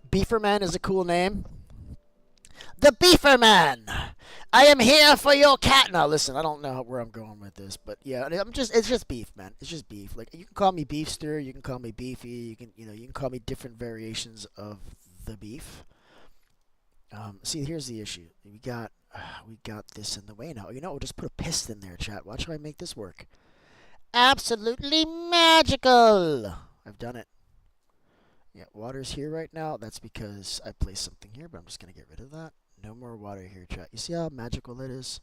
Beeferman is a cool name. The Beeferman! I am here for your cat. Now listen, I don't know where I'm going with this, but yeah, it's just beef, man. It's just beef. Like you can call me Beefster, you can call me Beefy, you can call me different variations of the beef. See, here's the issue. We got this in the way now. You know, we'll just put a piston there, chat. Watch how I make this work. Absolutely magical. I've done it. Yeah, water's here right now. That's because I placed something here, but I'm just going to get rid of that. No more water here, chat. You see how magical that is?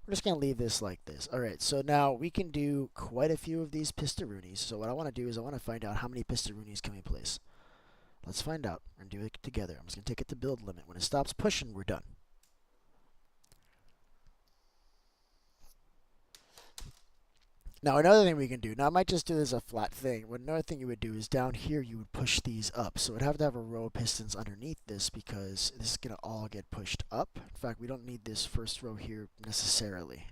We're just going to leave this like this. Alright, so now we can do quite a few of these pistaroonies. So what I want to do is I want to find out how many pistaroonies can we place. Let's find out and do it together. I'm just going to take it to build limit. When it stops pushing, we're done. Now another thing we can do, now I might just do this as a flat thing, but another thing you would do is down here you would push these up. So it'd have to have a row of pistons underneath this because this is going to all get pushed up. In fact, we don't need this first row here necessarily.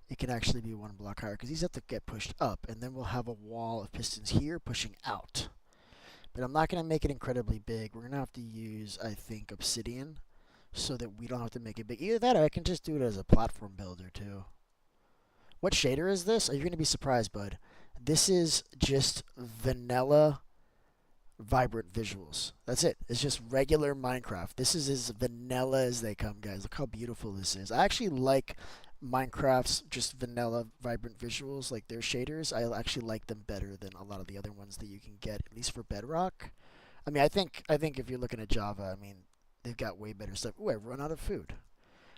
It can actually be 1 block higher because these have to get pushed up, and then we'll have a wall of pistons here pushing out. But I'm not going to make it incredibly big. We're going to have to use, I think, obsidian so that we don't have to make it big. Either that or I can just do it as a platform builder too. What shader is this? You're going to be surprised, bud. This is just vanilla vibrant visuals. That's it. It's just regular Minecraft. This is as vanilla as they come, guys. Look how beautiful this is. I actually like Minecraft's just vanilla vibrant visuals, like their shaders. I actually like them better than a lot of the other ones that you can get, at least for Bedrock. I mean, I think if you're looking at Java, I mean, they've got way better stuff. Ooh, I've run out of food.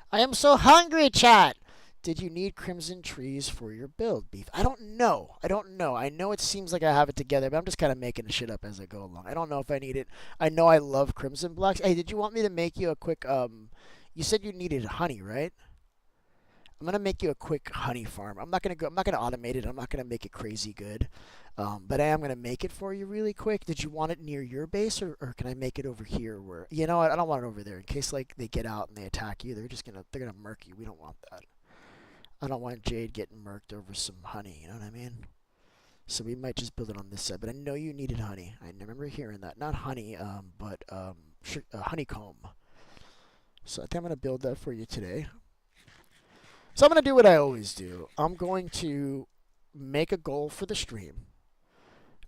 I am so hungry, chat. Did you need crimson trees for your build, Beef? I don't know. I don't know. I know it seems like I have it together, but I'm just kind of making the shit up as I go along. I don't know if I need it. I know I love crimson blocks. Hey, did you want me to make you a quick you said you needed honey, right? I'm gonna make you a quick honey farm. I'm not gonna automate it. I'm not gonna make it crazy good. But I am gonna make it for you really quick. Did you want it near your base, or can I make it over here? Where you know what? I don't want it over there in case like they get out and they attack you. They're gonna murk you. We don't want that. I don't want Jade getting murked over some honey. You know what I mean? So we might just build it on this side. But I know you needed honey. I remember hearing that. Not honey, but honeycomb. So I think I'm gonna build that for you today. So I'm going to do what I always do. I'm going to make a goal for the stream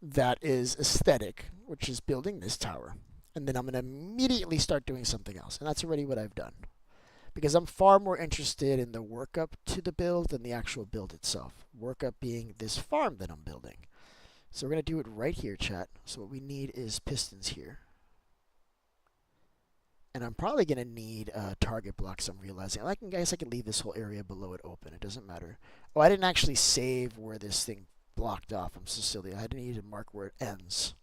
that is aesthetic, which is building this tower. And then I'm going to immediately start doing something else. And that's already what I've done. Because I'm far more interested in the workup to the build than the actual build itself. Workup being this farm that I'm building. So we're going to do it right here, chat. So what we need is pistons here. And I'm probably going to need target blocks, I'm realizing. I guess I can leave this whole area below it open. It doesn't matter. Oh, I didn't actually save where this thing blocked off. I'm so silly. I didn't need to mark where it ends.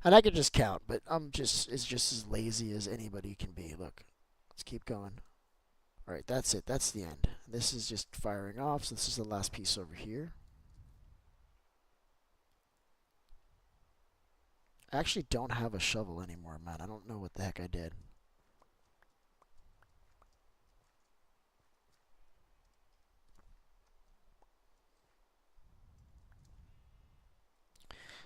And I could just count, but it's just as lazy as anybody can be. Look, let's keep going. All right, that's it. That's the end. This is just firing off, so this is the last piece over here. I actually don't have a shovel anymore, man. I don't know what the heck I did.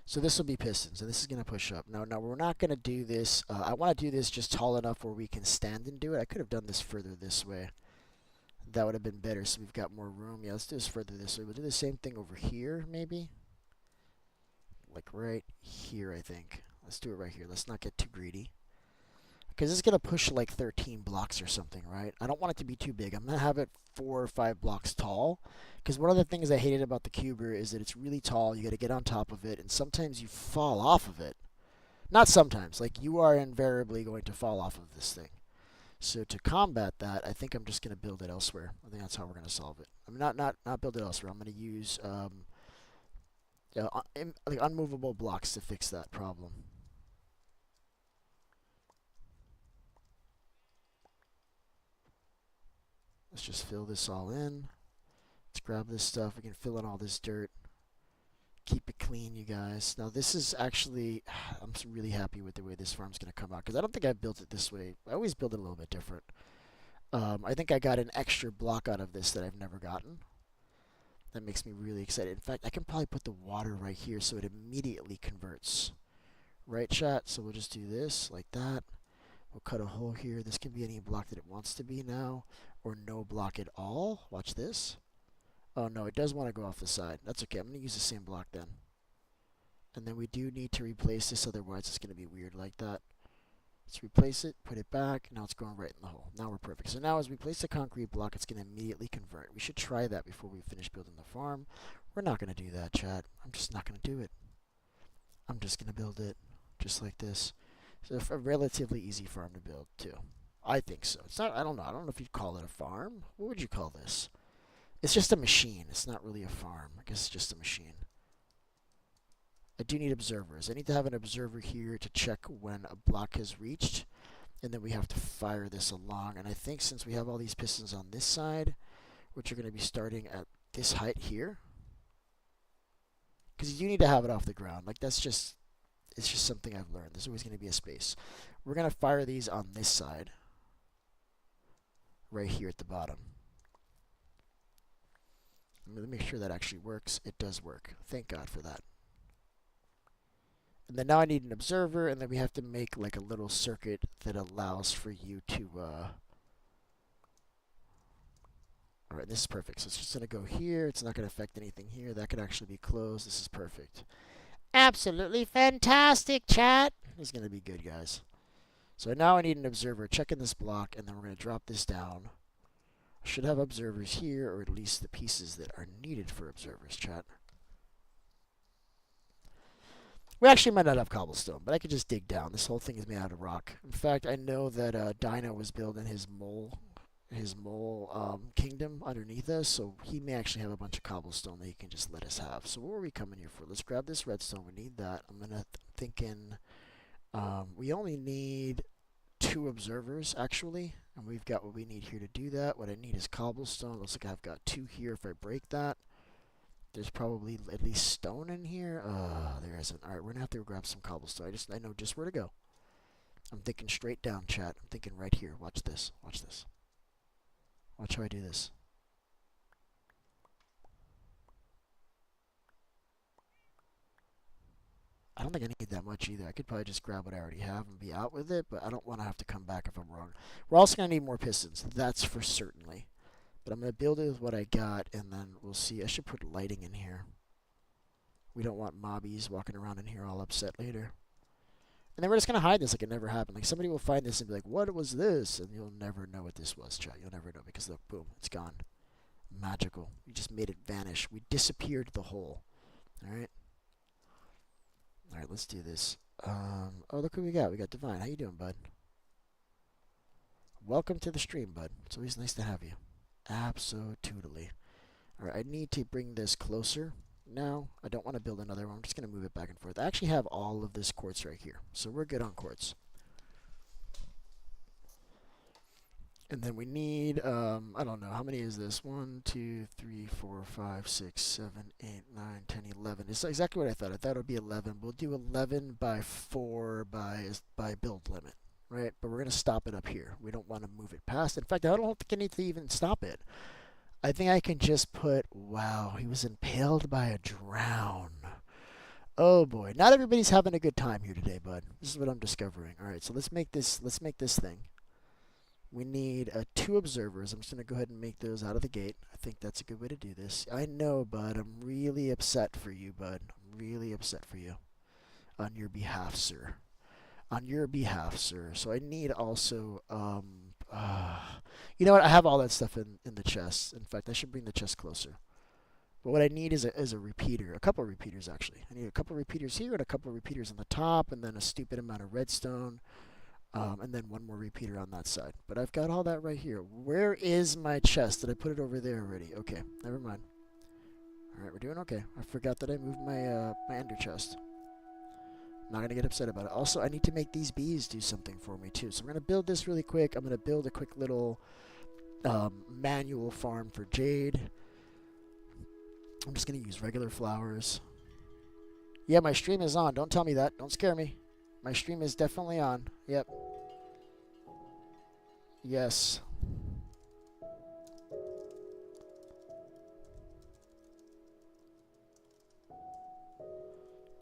So this will be pistons, and this is going to push up. Now we're not going to do this. I want to do this just tall enough where we can stand and do it. I could have done this further this way. That would have been better, so we've got more room. Yeah, let's do this further this way. We'll do the same thing over here, maybe. Like right here, I think. Let's do it right here. Let's not get too greedy. Because it's going to push like 13 blocks or something, right? I don't want it to be too big. I'm going to have it 4 or 5 blocks tall. Because one of the things I hated about the Cuber is that it's really tall. You got to get on top of it. And sometimes you fall off of it. Not sometimes. Like, you are invariably going to fall off of this thing. So to combat that, I think I'm just going to build it elsewhere. I think that's how we're going to solve it. I mean, not build it elsewhere. I'm going to use like unmovable blocks to fix that problem. Let's just fill this all in. Let's grab this stuff. We can fill in all this dirt. Keep it clean, you guys. Now this is actually, I'm really happy with the way this farm's going to come out. Because I don't think I've built it this way. I always build it a little bit different. I think I got an extra block out of this that I've never gotten. That makes me really excited. In fact, I can probably put the water right here so it immediately converts. Right, chat? So we'll just do this like that. We'll cut a hole here. This can be any block that it wants to be now, or no block at all. Watch this. Oh no, it does want to go off the side. That's okay. I'm going to use the same block then. And then we do need to replace this, otherwise it's going to be weird like that. Let's replace it, put it back. Now it's going right in the hole. Now we're perfect. So now as we place the concrete block, it's going to immediately convert. We should try that before we finish building the farm. We're not going to do that, chat. I'm just not going to do it. I'm just going to build it just like this. So a relatively easy farm to build too. I think so. It's not. I don't know. I don't know if you'd call it a farm. What would you call this? It's just a machine. It's not really a farm. I guess it's just a machine. I do need observers. I need to have an observer here to check when a block has reached, and then we have to fire this along. And I think since we have all these pistons on this side, which are going to be starting at this height here, because you need to have it off the ground. Like that's just. It's just something I've learned. There's always going to be a space. We're going to fire these on this side. Right here at the bottom. I'm going to make sure that actually works. It does work. Thank God for that. And then now I need an observer, and then we have to make like a little circuit that allows for you to All right, this is perfect. So it's just going to go here. It's not going to affect anything here. That could actually be closed. This is perfect. Absolutely fantastic, chat. This is going to be good, guys. So now I need an observer. Check in this block, and then we're going to drop this down. I should have observers here, or at least the pieces that are needed for observers, chat. We actually might not have cobblestone, but I could just dig down. This whole thing is made out of rock. In fact, I know that Dino was building his mole kingdom underneath us, so he may actually have a bunch of cobblestone that he can just let us have. So what are we coming here for? Let's grab this redstone. We need that. Thinking we only need 2 observers actually, and we've got what we need here to do that. What I need is cobblestone. Looks like I've got 2 here. If I break that, there's probably at least stone in here. There isn't. All right, we're gonna have to grab some cobblestone. I know just where to go. I'm thinking straight down, chat. I'm thinking right here. Watch this. Watch this. Watch how I do this. I don't think I need that much either. I could probably just grab what I already have and be out with it, but I don't want to have to come back if I'm wrong. We're also going to need more pistons. That's for certainly. But I'm going to build it with what I got, and then we'll see. I should put lighting in here. We don't want mobbies walking around in here all upset later. And then we're just going to hide this like it never happened. Like somebody will find this and be like, what was this? And you'll never know what this was, chat. You'll never know because look, boom, it's gone. Magical. We just made it vanish. We disappeared the hole. Alright? Alright, let's do this. Oh, look who we got. We got Divine. How you doing, bud? Welcome to the stream, bud. It's always nice to have you. Absolutely. Alright, I need to bring this closer. Now, I don't want to build another one. I'm just going to move it back and forth. I actually have all of this quartz right here, so we're good on quartz. And then we need, I don't know, how many is this? 1, 2, 3, 4, 5, 6, 7, 8, 9, 10, 11. It's exactly what I thought. I thought it would be 11. We'll do 11 by 4 by build limit, right? But we're going to stop it up here. We don't want to move it past. In fact, I don't think I need to even stop it. I think I can just put, wow, he was impaled by a drown. Oh boy, not everybody's having a good time here today, bud. This is what I'm discovering. All right, so let's make this thing. We need 2 observers. I'm just going to go ahead and make those out of the gate. I think that's a good way to do this. I know, bud. I'm really upset for you, bud. I'm really upset for you. On your behalf, sir. On your behalf, sir. So I need also, you know what? I have all that stuff in the chest. In fact, I should bring the chest closer. But what I need is a repeater. A couple of repeaters, actually. I need a couple of repeaters here and a couple of repeaters on the top, and then a stupid amount of redstone. And then 1 more repeater on that side. But I've got all that right here. Where is my chest? Did I put it over there already? Okay, never mind. Alright, we're doing okay. I forgot that I moved my my ender chest. I'm not going to get upset about it. Also, I need to make these bees do something for me too. So I'm going to build this really quick. I'm going to build a quick little manual farm for jade. I'm just going to use regular flowers. Yeah, my stream is on. Don't tell me that. Don't scare me. My stream is definitely on. Yep. Yes.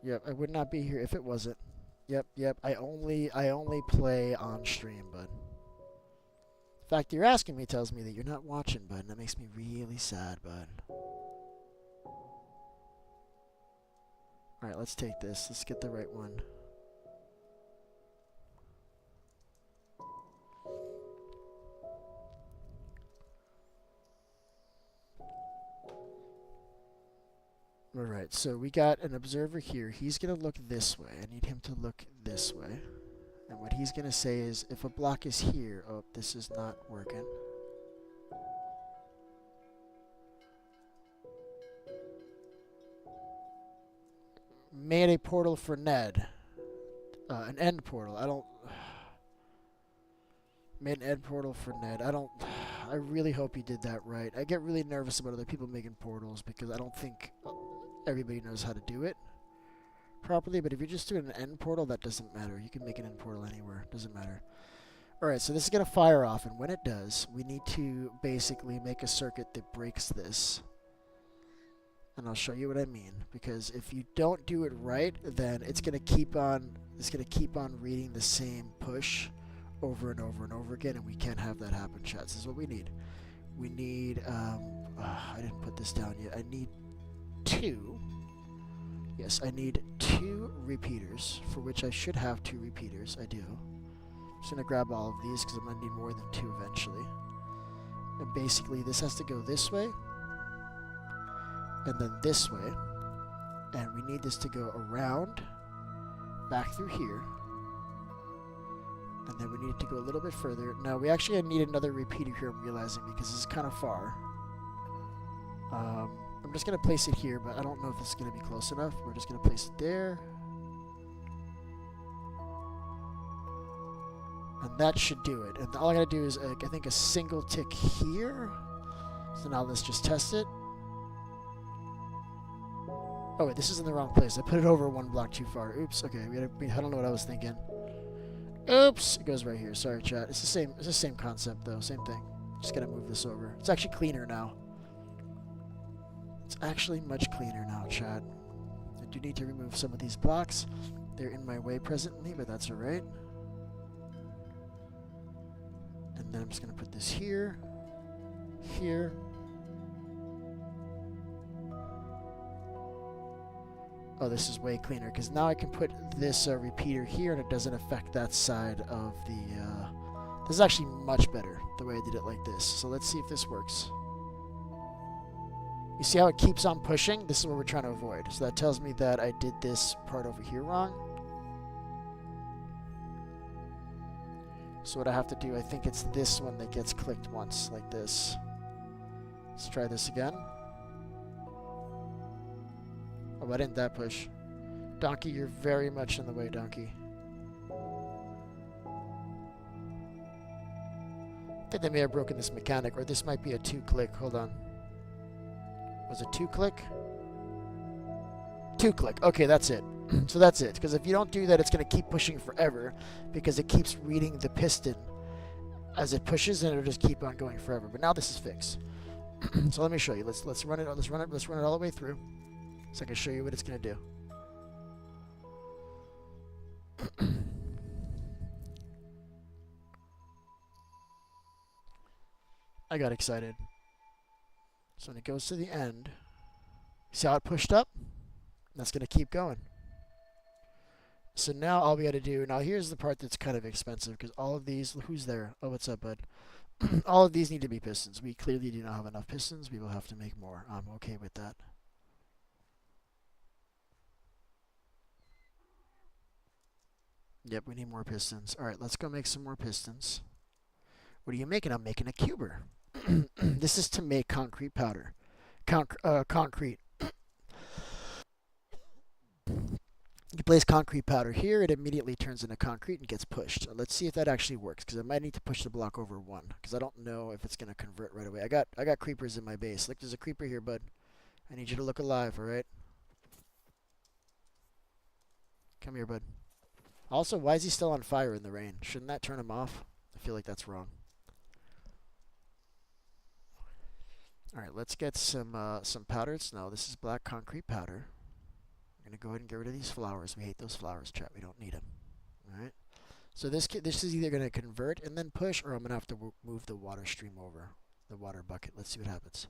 Yep, I would not be here if it wasn't. Yep. I only play on stream, bud. In fact, you're asking me tells me that you're not watching, bud, and that makes me really sad, bud. Alright, let's take this. Let's get the right one. Alright, so we got an observer here. He's going to look this way. I need him to look this way. And what he's going to say is, if a block is here... Oh, this is not working. Made a portal for Ned. An end portal. I don't... Made an end portal for Ned. I really hope he did that right. I get really nervous about other people making portals because I don't think everybody knows how to do it properly. But if you're just doing an end portal, that doesn't matter. You can make an end portal anywhere. Doesn't matter. Alright, so this is going to fire off. And when it does, we need to basically make a circuit that breaks this. And I'll show you what I mean. Because if you don't do it right, then it's going to keep on reading the same push over and over and over again, and we can't have that happen, chat. This is what we need. We need, I didn't put this down yet. I need two. Yes, I need two repeaters, for which I should have two repeaters. I do. I'm just going to grab all of these because I'm going to need more than two eventually. And basically, this has to go this way, and then this way. And we need this to go around, back through here. And then we need it to go a little bit further. Now, we actually need another repeater here, I'm realizing, because this is kind of far. I'm just going to place it here, but I don't know if it's going to be close enough. We're just going to place it there. And that should do it. And all I got to do is, I think, a single tick here. So now let's just test it. Oh, wait, this is in the wrong place. I put it over one block too far. Oops, okay. I don't know what I was thinking. Oops! It goes right here. Sorry, chat. It's the same concept, though. Same thing. Just gotta move this over. It's actually cleaner now. It's actually much cleaner now, chat. I do need to remove some of these blocks. They're in my way presently, but that's alright. And then I'm just gonna put this here. Here. Oh, this is way cleaner, because now I can put this repeater here, and it doesn't affect that side of the... This is actually much better, the way I did it like this. So let's see if this works. You see how it keeps on pushing? This is what we're trying to avoid. So that tells me that I did this part over here wrong. So what I have to do, I think it's this one that gets clicked once, like this. Let's try this again. Oh, why didn't that push? Donkey, you're very much in the way, Donkey. I think they may have broken this mechanic, or this might be a 2-click. Hold on. Was it 2-click? 2-click. Okay, that's it. So that's it. Because if you don't do that, it's going to keep pushing forever, because it keeps reading the piston as it pushes, and it'll just keep on going forever. But now this is fixed. So let me show you. Let's run it. Let's run it all the way through, so I can show you what it's going to do. I got excited. So when it goes to the end, see how it pushed up? That's going to keep going. So now all we got to do, now here's the part that's kind of expensive, because all of these, who's there? Oh, what's up, bud? All of these need to be pistons. We clearly do not have enough pistons. We will have to make more. I'm okay with that. Yep, we need more pistons. All right, let's go make some more pistons. What are you making? I'm making a cuber. This is to make concrete powder. Concrete. You place concrete powder here, it immediately turns into concrete and gets pushed. So let's see if that actually works, because I might need to push the block over one, because I don't know if it's going to convert right away. I got creepers in my base. Look, there's a creeper here, bud. I need you to look alive, alright? Come here, bud. Also, why is he still on fire in the rain? Shouldn't that turn him off? I feel like that's wrong. Alright, let's get some powdered snow. This is black concrete powder. I'm going to go ahead and get rid of these flowers. We hate those flowers, chat. We don't need them. Alright? So this is either going to convert and then push, or I'm going to have to move the water stream over. The water bucket. Let's see what happens.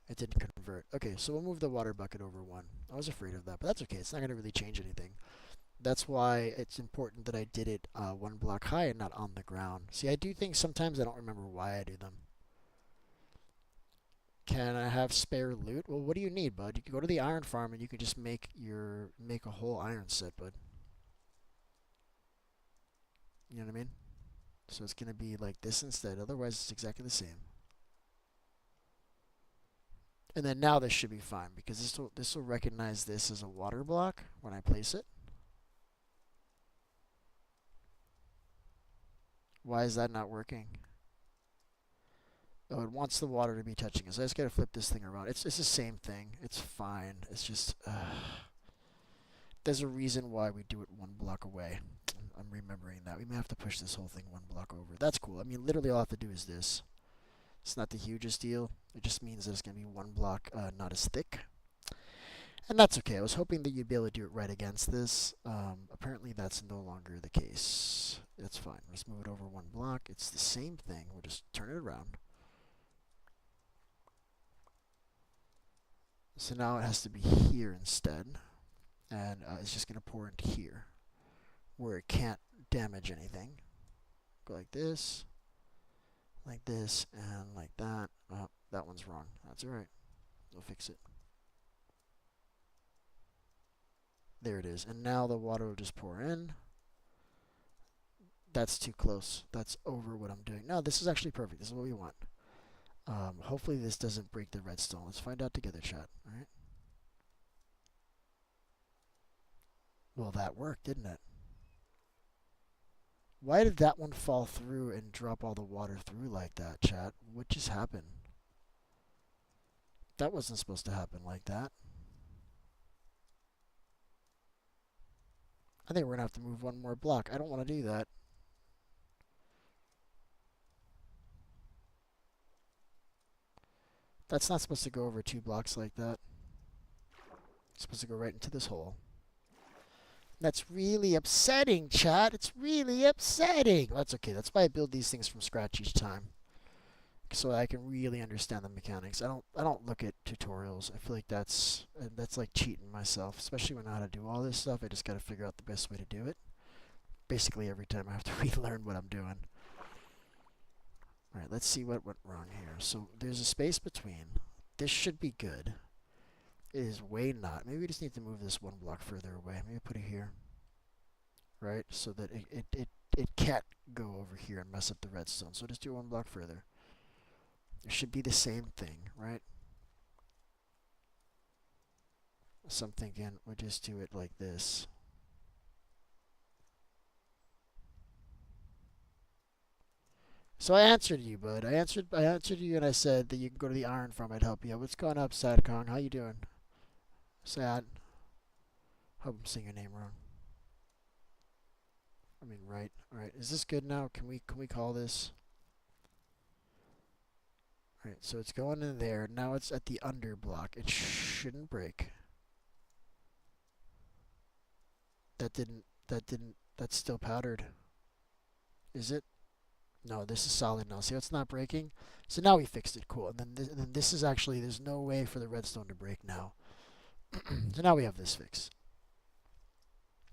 It didn't convert. Okay, so we'll move the water bucket over one. I was afraid of that, but that's okay. It's not going to really change anything. That's why it's important that I did it one block high and not on the ground. See, I do things sometimes I don't remember why I do them. Can I have spare loot? Well, what do you need, bud? You can go to the iron farm and you can just make a whole iron set, bud. You know what I mean? So it's gonna be like this instead. Otherwise, it's exactly the same. And then now this should be fine, because this will recognize this as a water block when I place it. Why is that not working? Oh, it wants the water to be touching it. So I just gotta flip this thing around. It's the same thing. It's fine. It's just there's a reason why we do it one block away. I'm remembering that. We may have to push this whole thing one block over. That's cool. I mean, literally all I have to do is this. It's not the hugest deal. It just means that it's going to be one block not as thick. And that's okay. I was hoping that you'd be able to do it right against this. Apparently that's no longer the case. That's fine. Let's move it over one block. It's the same thing. We'll just turn it around. So now it has to be here instead, and it's just going to pour into here, where it can't damage anything. Go like this, and like that. Oh, that one's wrong. That's alright. We'll fix it. There it is. And now the water will just pour in. That's too close. That's over what I'm doing. No, this is actually perfect. This is what we want. Hopefully this doesn't break the redstone. Let's find out together, chat. Alright. Well, that worked, didn't it? Why did that one fall through and drop all the water through like that, chat? What just happened? That wasn't supposed to happen like that. I think we're going to have to move one more block. I don't want to do that. That's not supposed to go over 2 blocks like that. It's supposed to go right into this hole. That's really upsetting, chat. It's really upsetting. That's okay. That's why I build these things from scratch each time, so I can really understand the mechanics. I don't look at tutorials. I feel like that's like cheating myself, especially when I know how to do all this stuff. I just got to figure out the best way to do it. Basically, every time I have to relearn what I'm doing. All right, let's see what went wrong here. So there's a space between. This should be good. It is way not. Maybe we just need to move this 1 block further away. Maybe put it here. Right? So that it can't go over here and mess up the redstone. So just do 1 block further. It should be the same thing, right? So I'm thinking we'll just do it like this. So I answered you, bud. I answered you, and I said that you can go to the iron farm. I'd help you. What's going up, Sad Kong? How you doing? Sad. Hope I'm saying your name wrong. I mean, right. All right. Is this good now? Can we call this? All right. So it's going in there. Now it's at the under block. It shouldn't break. That didn't. That's still powdered. Is it? No, this is solid now. See how it's not breaking? So now we fixed it. Cool. And then this is actually, there's no way for the redstone to break now. So now we have this fixed.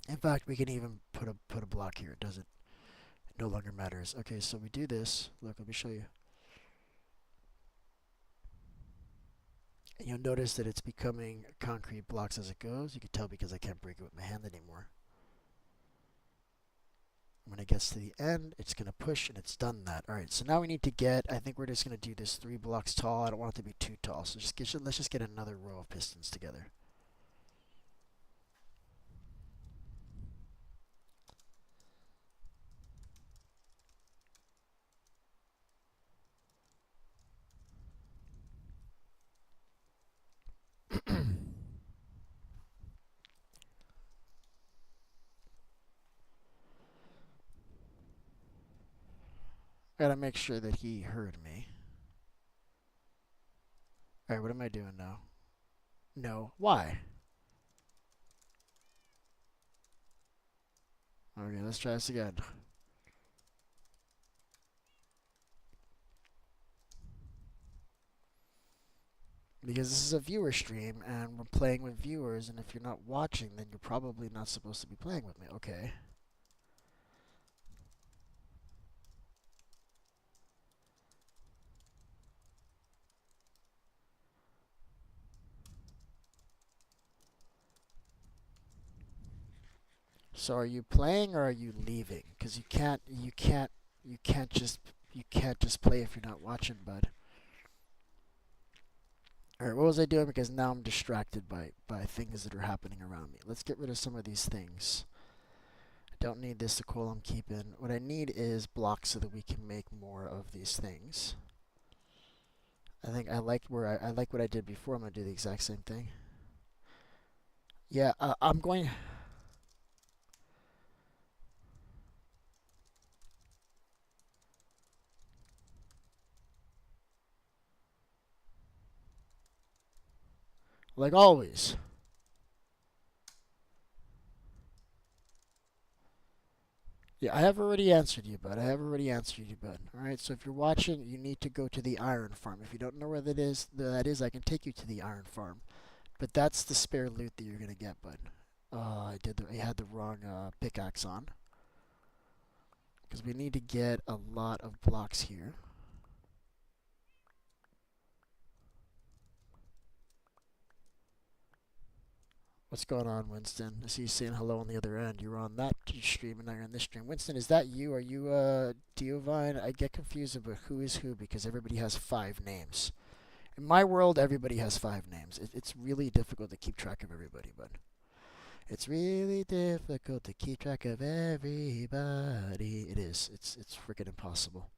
In fact, we can even put a block here. It no longer matters. Okay, so we do this. Look, let me show you. And you'll notice that it's becoming concrete blocks as it goes. You can tell because I can't break it with my hand anymore. When it gets to the end, it's going to push, and it's done that. All right, so now we need to get, I think we're just going to do this 3 blocks tall. I don't want it to be too tall, so let's just get another row of pistons together. Gotta make sure that he heard me. Alright, what am I doing now? No. Why? Okay, let's try this again. Because this is a viewer stream, and we're playing with viewers, and if you're not watching, then you're probably not supposed to be playing with me. Okay. So are you playing or are you leaving? Because you can't just play if you're not watching, bud. Alright, what was I doing? Because now I'm distracted by things that are happening around me. Let's get rid of some of these things. I don't need this to coal I'm keeping. What I need is blocks so that we can make more of these things. I think I like what I did before. I'm gonna do the exact same thing. Yeah, I'm going. Like always. Yeah, I have already answered you, bud. Alright, so if you're watching, you need to go to the iron farm. If you don't know where that is, I can take you to the iron farm. But that's the spare loot that you're gonna get, bud. I had the wrong pickaxe on because we need to get a lot of blocks here. What's going on, Winston? I see you saying hello on the other end. You were on that stream and now you're on this stream. Winston, is that you? Are you Diovine? I get confused about who is who because everybody has 5 names. In my world, everybody has 5 names. It's really difficult to keep track of everybody, but it's really difficult to keep track of everybody. It is. It's freaking impossible.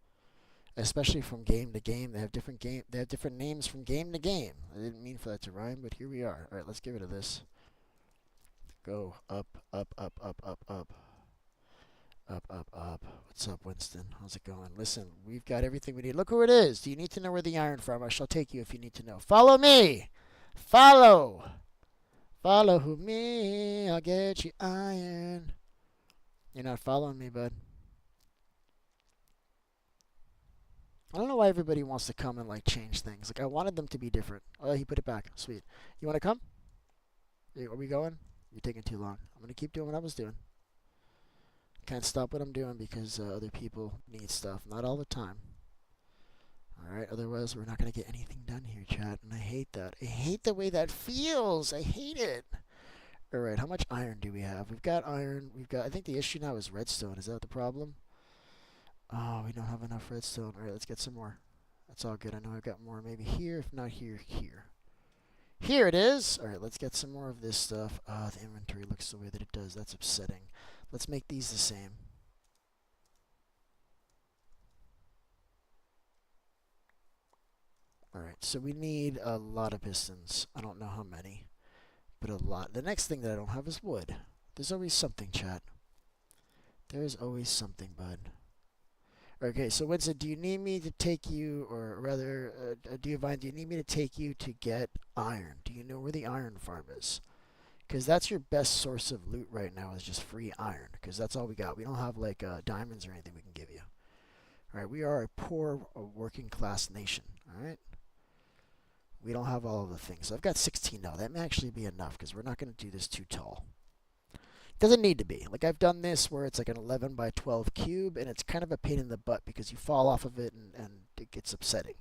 Especially from game to game, they have different game. They have different names from game to game. I didn't mean for that to rhyme, but here we are. All right, let's get rid of this. Go up, up, up, up, up, up. Up, up, up. What's up, Winston? How's it going? Listen, we've got everything we need. Look who it is. Do you need to know where the iron from? I shall take you if you need to know. Follow me. Follow. Follow who me. I'll get you iron. You're not following me, bud. I don't know why everybody wants to come and like change things. Like I wanted them to be different. Oh, he put it back. Sweet. You want to come? Are we going? You're taking too long. I'm gonna keep doing what I was doing. Can't stop what I'm doing because other people need stuff. Not all the time. Alright, otherwise we're not going to get anything done here, chat. And I hate that. I hate the way that feels. I hate it. Alright, how much iron do we have? We've got iron. I think the issue now is redstone. Is that the problem? Oh, we don't have enough redstone. Alright, let's get some more. That's all good. I know I've got more. Maybe here. If not here, here. Here it is! Alright, let's get some more of this stuff. Ah, the inventory looks the way that it does. That's upsetting. Let's make these the same. Alright, so we need a lot of pistons. I don't know how many, but a lot. The next thing that I don't have is wood. There's always something, chat. There's always something, bud. Okay, so Winston, do you need me to take you, or rather, Giovanni, do you need me to take you to get iron? Do you know where the iron farm is? Because that's your best source of loot right now is just free iron. Because that's all we got. We don't have like diamonds or anything we can give you. Alright, we are a poor working class nation. Alright? We don't have all of the things. So I've got 16 now. That may actually be enough because we're not going to do this too tall. Doesn't need to be. Like I've done this where it's like an 11 by 12 cube and it's kind of a pain in the butt because you fall off of it and it gets upsetting.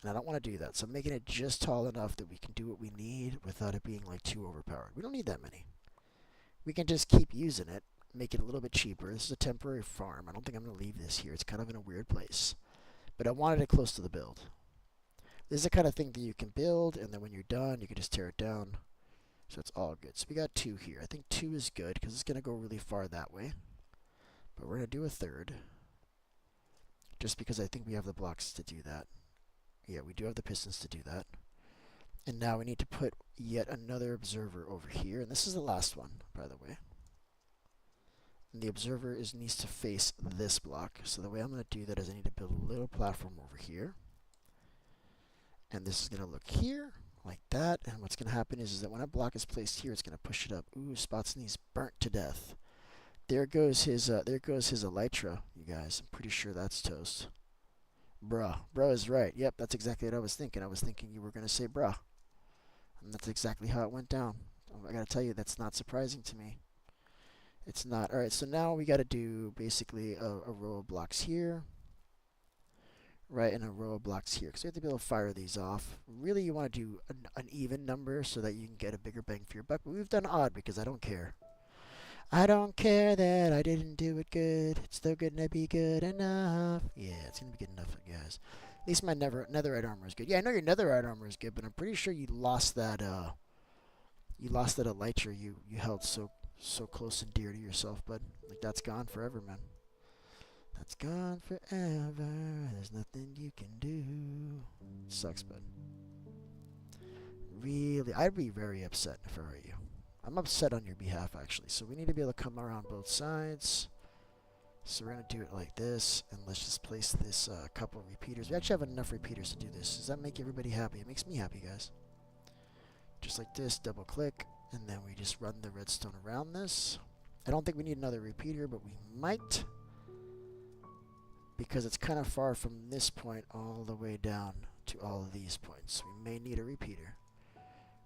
And I don't want to do that. So I'm making it just tall enough that we can do what we need without it being like too overpowered. We don't need that many. We can just keep using it, make it a little bit cheaper. This is a temporary farm. I don't think I'm going to leave this here. It's kind of in a weird place. But I wanted it close to the build. This is the kind of thing that you can build, and then when you're done, you can just tear it down. So it's all good. So we got 2 here. I think 2 is good because it's going to go really far that way. But we're going to do a third. Just because I think we have the blocks to do that. Yeah, we do have the pistons to do that. And now we need to put yet another observer over here. And this is the last one, by the way. And the observer needs to face this block. So the way I'm going to do that is I need to build a little platform over here. And this is going to look here, like that. And what's going to happen is that when a block is placed here, it's going to push it up. Ooh, Spot's knees burnt to death. There goes his elytra, you guys. I'm pretty sure that's toast. Bruh. Bruh is right. Yep, that's exactly what I was thinking. I was thinking you were going to say bruh. And that's exactly how it went down. I got to tell you, that's not surprising to me. It's not. Alright, so now we got to do basically a row of blocks here. Right, and a row of blocks here. Because we have to be able to fire these off. Really, you want to do an even number so that you can get a bigger bang for your buck. But we've done odd because I don't care. I don't care that I didn't do it good. It's still gonna be good enough. Yeah, it's gonna be good enough, guys. At least my netherite armor is good. Yeah, I know your netherite armor is good, but I'm pretty sure you lost that elytra you held so close and dear to yourself, bud. Like that's gone forever, man. That's gone forever. There's nothing you can do. Sucks, bud. Really, I'd be very upset if I were you. I'm upset on your behalf, actually. So we need to be able to come around both sides. So we're going to do it like this. And let's just place this couple repeaters. We actually have enough repeaters to do this. Does that make everybody happy? It makes me happy, guys. Just like this, double click. And then we just run the redstone around this. I don't think we need another repeater, but we might. Because it's kind of far from this point all the way down to all of these points. We may need a repeater.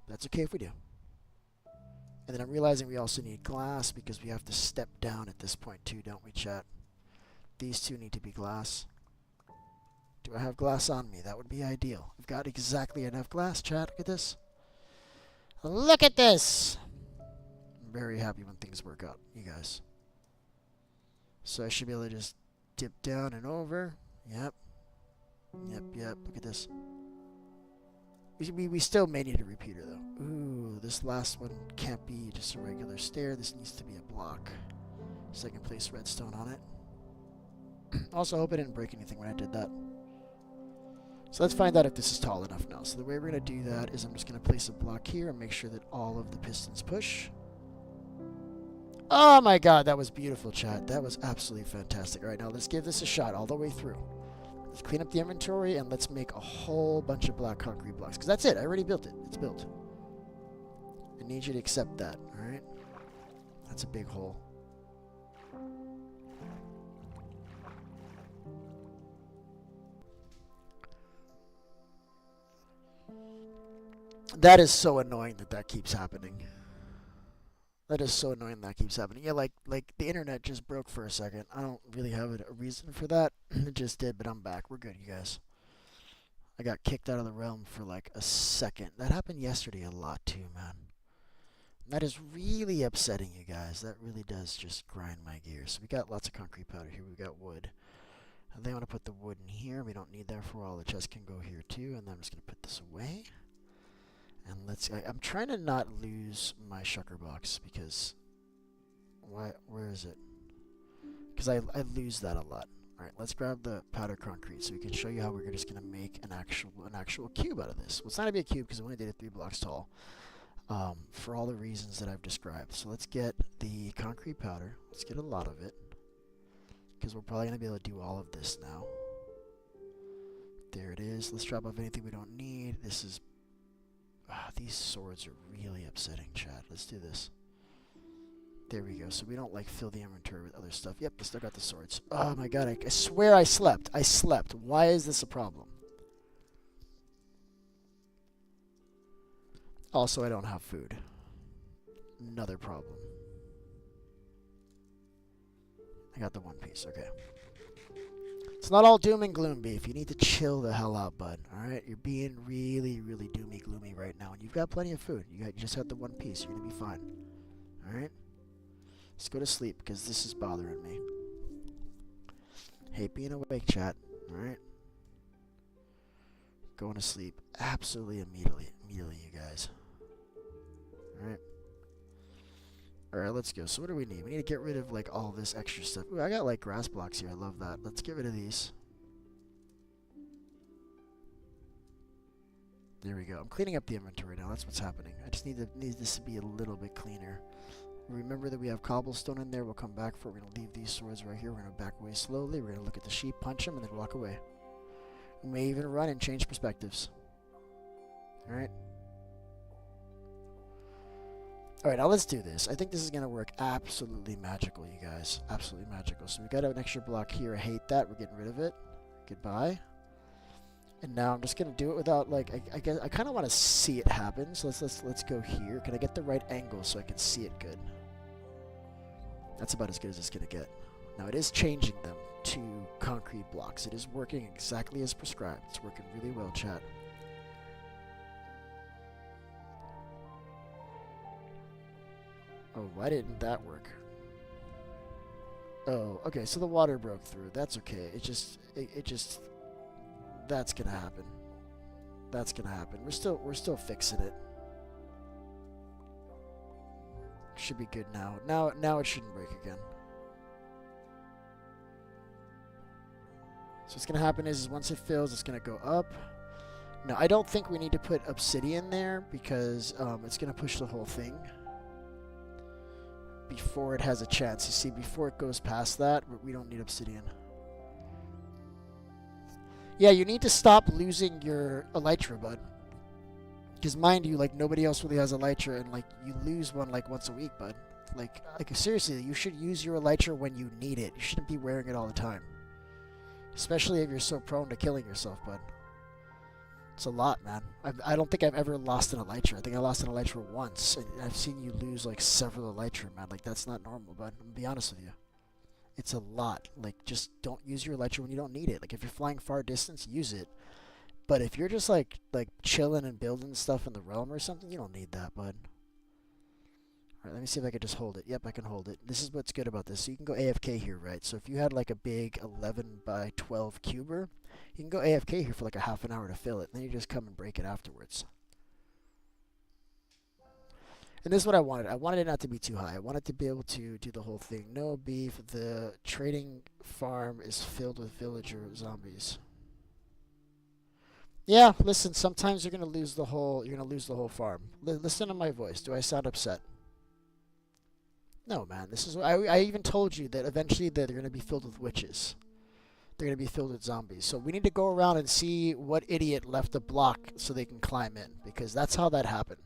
That's okay if we do. And then I'm realizing we also need glass because we have to step down at this point too, don't we, chat? These two need to be glass. Do I have glass on me? That would be ideal. I've got exactly enough glass, chat. Look at this. Look at this! I'm very happy when things work out, you guys. So I should be able to just dip down and over. Yep. Yep. Look at this. We still may need a repeater, though. Ooh, this last one can't be just a regular stair. This needs to be a block. So I can place redstone on it. Also, hope I didn't break anything when I did that. So let's find out if this is tall enough now. So the way we're going to do that is I'm just going to place a block here and make sure that all of the pistons push. Oh my god, that was beautiful, chat. That was absolutely fantastic. All right, now let's give this a shot all the way through. Let's clean up the inventory and let's make a whole bunch of black concrete blocks. Because that's it. I already built it. It's built. I need you to accept that, all right? That's a big hole. That is so annoying that that keeps happening. That is so annoying that keeps happening. Yeah, like the internet just broke for a second. I don't really have a reason for that. It just did, but I'm back. We're good, you guys. I got kicked out of the realm for like a second. That happened yesterday a lot too, man. That is really upsetting, you guys. That really does just grind my gears. So we got lots of concrete powder here. We got wood. And they want to put the wood in here. We don't need that for all. The chest can go here too. And then I'm just going to put this away. And I'm trying to not lose my shulker box because where is it? Because I lose that a lot. All right, let's grab the powder concrete so we can show you how we're just gonna make an actual cube out of this. Well, it's not gonna be a cube because I only did it 3 blocks tall, for all the reasons that I've described. So let's get the concrete powder. Let's get a lot of it because we're probably gonna be able to do all of this now. There it is. Let's drop off anything we don't need. This is these swords are really upsetting, chat. Let's do this. There we go. So we don't like fill the inventory with other stuff. Yep, I still got the swords. Oh my god, I swear I slept. I slept. Why is this a problem? Also, I don't have food. Another problem. I got the one piece. Okay. It's not all doom and gloom, Beef. You need to chill the hell out, bud. Alright? You're being really, really doomy gloomy right now. And you've got plenty of food. You just had the one piece. You're going to be fine. Alright? Let's go to sleep because this is bothering me. Hate being awake, chat. Alright? Going to sleep absolutely immediately, you guys. Alright? Alright, let's go. So what do we need? We need to get rid of, like, all this extra stuff. Ooh, I got, like, grass blocks here. I love that. Let's get rid of these. There we go. I'm cleaning up the inventory now. That's what's happening. I just need this to be a little bit cleaner. Remember that we have cobblestone in there. We'll come back for it. We're going to leave these swords right here. We're going to back away slowly. We're going to look at the sheep, punch them, and then walk away. We may even run and change perspectives. Alright? Alright, now let's do this. I think this is going to work absolutely magical, you guys. Absolutely magical. So we got an extra block here. I hate that. We're getting rid of it. Goodbye. And now I'm just going to do it without, like, I guess I kind of want to see it happen. So let's go here. Can I get the right angle so I can see it good? That's about as good as it's going to get. Now it is changing them to concrete blocks. It is working exactly as prescribed. It's working really well, chat. Oh, why didn't that work? Oh, okay, so the water broke through. That's okay. It just that's gonna happen. That's gonna happen. We're still fixing it. Should be good now. Now it shouldn't break again. So what's gonna happen is once it fills, it's gonna go up. Now I don't think we need to put obsidian there because it's gonna push the whole thing before it has a chance. You see, before it goes past that, we don't need obsidian. Yeah, you need to stop losing your elytra, bud. Because mind you, like, nobody else really has elytra, and, like, you lose one, like, once a week, bud. Like seriously, you should use your elytra when you need it. You shouldn't be wearing it all the time. Especially if you're so prone to killing yourself, bud. It's a lot, man. I don't think I've ever lost an elytra. I think I lost an elytra once, and I've seen you lose like several elytra, man. Like that's not normal, bud. I'm gonna be honest with you. It's a lot. Like just don't use your elytra when you don't need it. Like if you're flying far distance, use it. But if you're just like chilling and building stuff in the realm or something, you don't need that, bud. Alright, let me see if I can just hold it. Yep, I can hold it. This is what's good about this. So you can go AFK here, right? So if you had like a big 11 by 12 cuber, you can go AFK here for like a half an hour to fill it. And then you just come and break it afterwards. And this is what I wanted. I wanted it not to be too high. I wanted to be able to do the whole thing. No beef. The trading farm is filled with villager zombies. Yeah, listen. Sometimes you're gonna lose the whole. You're gonna lose the whole farm. Listen to my voice. Do I sound upset? No, man. This is. I even told you that eventually they're gonna be filled with witches. They're gonna be filled with zombies. So we need to go around and see what idiot left a block so they can climb in, because that's how that happened.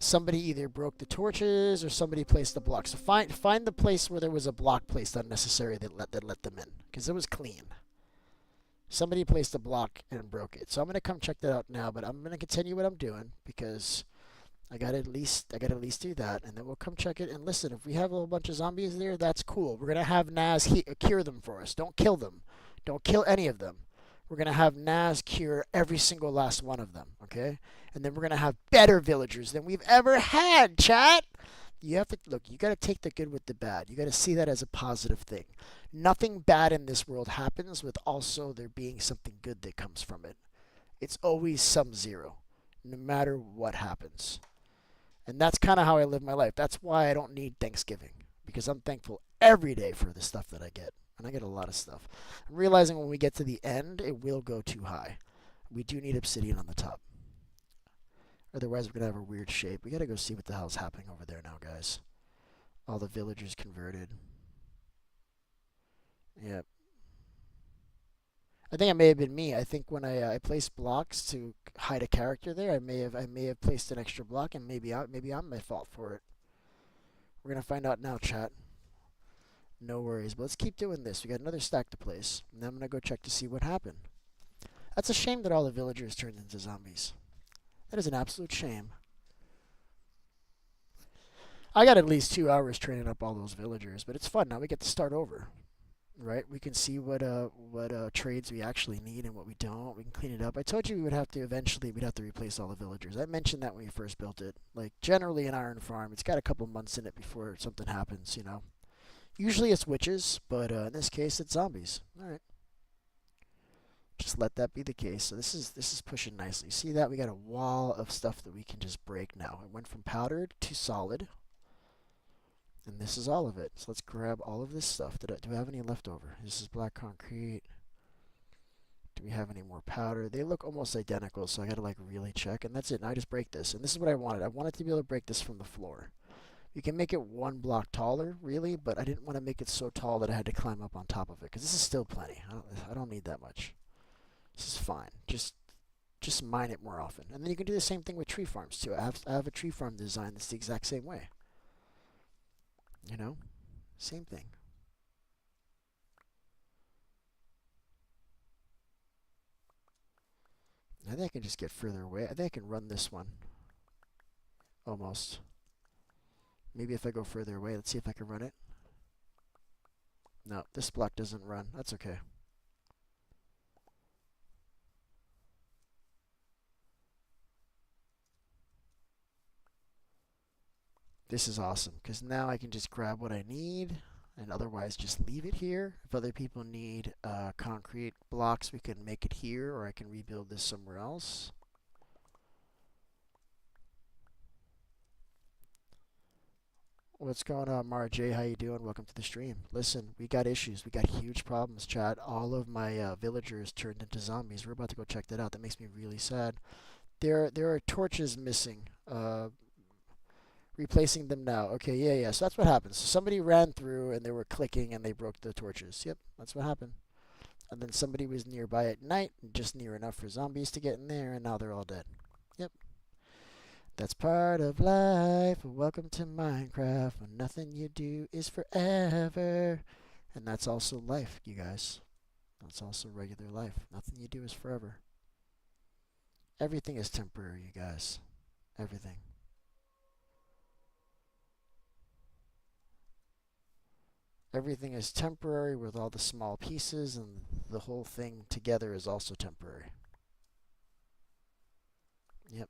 Somebody either broke the torches or somebody placed the block. So find the place where there was a block placed unnecessary that let them in, because it was clean. Somebody placed a block and broke it. So I'm gonna come check that out now, but I'm gonna continue what I'm doing because I gotta at least do that, and then we'll come check it. And listen, if we have a whole bunch of zombies there, that's cool. We're gonna have Naz cure them for us. Don't kill them. Don't kill any of them. We're gonna have Naz cure every single last one of them. Okay, and then we're gonna have better villagers than we've ever had. Chat. You have to look. You gotta take the good with the bad. You gotta see that as a positive thing. Nothing bad in this world happens with also there being something good that comes from it. It's always some zero, no matter what happens. And that's kind of how I live my life. That's why I don't need Thanksgiving, because I'm thankful every day for the stuff that I get. And I get a lot of stuff. I'm realizing when we get to the end, it will go too high. We do need obsidian on the top. Otherwise, we're going to have a weird shape. We got to go see what the hell's happening over there now, guys. All the villagers converted. Yep. I think it may have been me. I think when I placed blocks to hide a character there, I may have placed an extra block, and maybe I'm my fault for it. We're gonna find out now, chat. No worries, but let's keep doing this. We got another stack to place, and then I'm gonna go check to see what happened. That's a shame that all the villagers turned into zombies. That is an absolute shame. I got at least 2 hours training up all those villagers, but it's fun. Now we get to start over. Right? We can see what trades we actually need and what we don't. We can clean it up. I told you we would have to eventually we'd have to replace all the villagers. I mentioned that when we first built it. Like generally an iron farm, it's got a couple months in it before something happens. You know. Usually it's witches, but in this case it's zombies. All right. Just let that be the case. So this is pushing nicely. See that we got a wall of stuff that we can just break now. It went from powdered to solid. And this is all of it. So let's grab all of this stuff. Do I have any left over? This is black concrete. Do we have any more powder? They look almost identical, so I gotta like really check. And that's it. Now I just break this. And this is what I wanted. I wanted to be able to break this from the floor. You can make it one block taller, really, but I didn't want to make it so tall that I had to climb up on top of it, because this is still plenty. I don't need that much. This is fine. Just mine it more often. And then you can do the same thing with tree farms too. I have a tree farm design that's the exact same way. You know? Same thing. I think I can just get further away. I think I can run this one. Almost. Maybe if I go further away, let's see if I can run it. No, this block doesn't run. That's okay. This is awesome, because now I can just grab what I need and otherwise just leave it here. If other people need concrete blocks, we can make it here, or I can rebuild this somewhere else. What's going on, Mara J? How you doing? Welcome to the stream. Listen, we got issues. We got huge problems, chat. All of my villagers turned into zombies. We're about to go check that out. That makes me really sad. There are torches missing. Replacing them now. Okay, yeah. So that's what happens. So somebody ran through and they were clicking and they broke the torches. Yep, that's what happened. And then somebody was nearby at night, just near enough for zombies to get in there, and now they're all dead. Yep. That's part of life. Welcome to Minecraft, when nothing you do is forever. And that's also life, you guys. That's also regular life. Nothing you do is forever. Everything is temporary, you guys. Everything. Everything is temporary with all the small pieces, and the whole thing together is also temporary. Yep.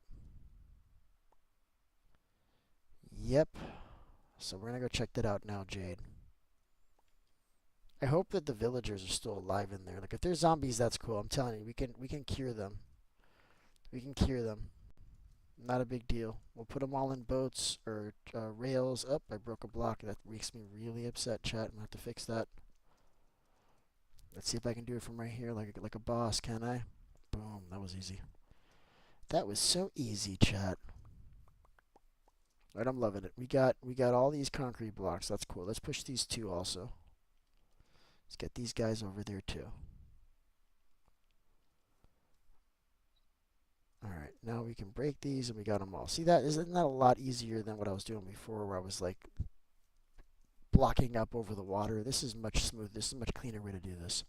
Yep. So we're gonna go check that out now, Jade. I hope that the villagers are still alive in there. Like if they're zombies, that's cool. I'm telling you, we can cure them. We can cure them. Not a big deal. We'll put them all in boats or rails. Up, I broke a block. That makes me really upset, chat. I'm gonna have to fix that. Let's see if I can do it from right here, like a boss. Can I? Boom. That was easy. That was so easy, chat. Right, I'm loving it. We got all these concrete blocks. That's cool. Let's push these two also. Let's get these guys over there too. Alright, now we can break these and we got them all. See that? Isn't that a lot easier than what I was doing before where I was like blocking up over the water? This is much smoother. This is a much cleaner way to do this.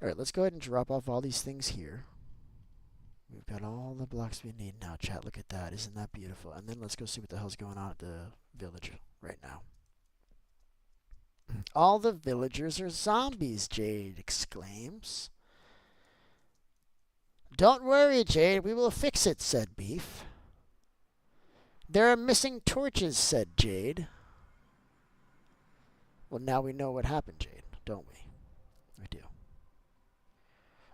Alright, let's go ahead and drop off all these things here. We've got all the blocks we need now, chat. Look at that. Isn't that beautiful? And then let's go see what the hell's going on at the village right now. All the villagers are zombies, Jade exclaims. Don't worry, Jade. We will fix it, said Beef. There are missing torches, said Jade. Well, now we know what happened, Jade, don't we? We do.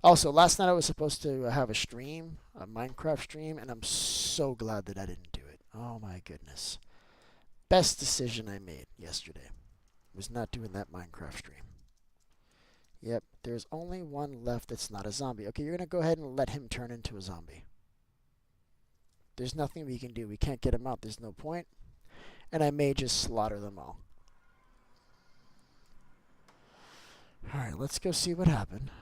Also, last night I was supposed to have a stream, a Minecraft stream, and I'm so glad that I didn't do it. Oh my goodness. Best decision I made yesterday was not doing that Minecraft stream. Yep, there's only one left that's not a zombie. Okay, you're going to go ahead and let him turn into a zombie. There's nothing we can do. We can't get him out. There's no point. And I may just slaughter them all. Alright, let's go see what happened.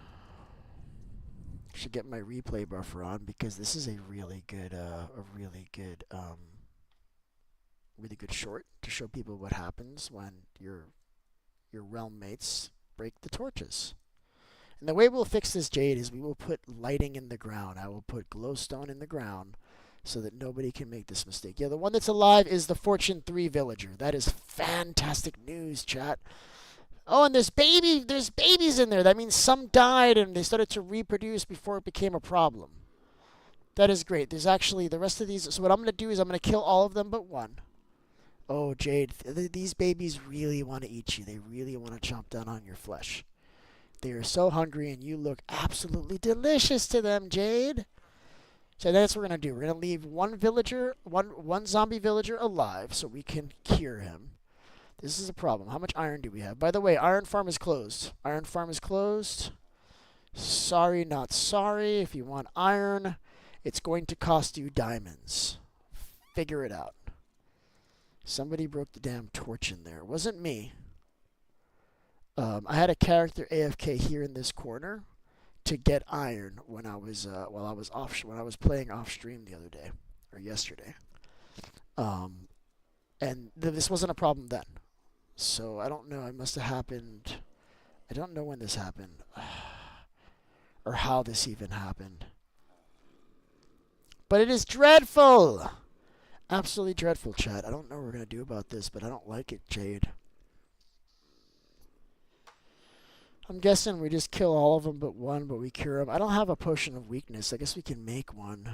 Should get my replay buffer on because this is a really good short to show people what happens when your realm mates break the torches. And the way we'll fix this, Jade, is we will put lighting in the ground. I will put glowstone in the ground so that nobody can make this mistake. Yeah, the one that's alive is the Fortune 3 villager. That is fantastic news, chat. Oh, and there's babies in there. That means some died and they started to reproduce before it became a problem. That is great. There's actually the rest of these. So what I'm going to do is I'm going to kill all of them but one. Oh, Jade, these babies really want to eat you. They really want to chomp down on your flesh. They are so hungry and you look absolutely delicious to them, Jade. So that's what we're going to do. We're going to leave one zombie villager alive so we can cure him. This is a problem. How much iron do we have? By the way, iron farm is closed. Iron farm is closed. Sorry, not sorry. If you want iron, it's going to cost you diamonds. Figure it out. Somebody broke the damn torch in there. It wasn't me. I had a character AFK here in this corner to get iron when I was when I was playing off stream the other day or yesterday. And this wasn't a problem then. So I don't know. It must have happened. I don't know when this happened or how this even happened. But it is dreadful. Absolutely dreadful, chat. I don't know what we're going to do about this, but I don't like it, Jade. I'm guessing we just kill all of them but one, but we cure them. I don't have a potion of weakness. I guess we can make one.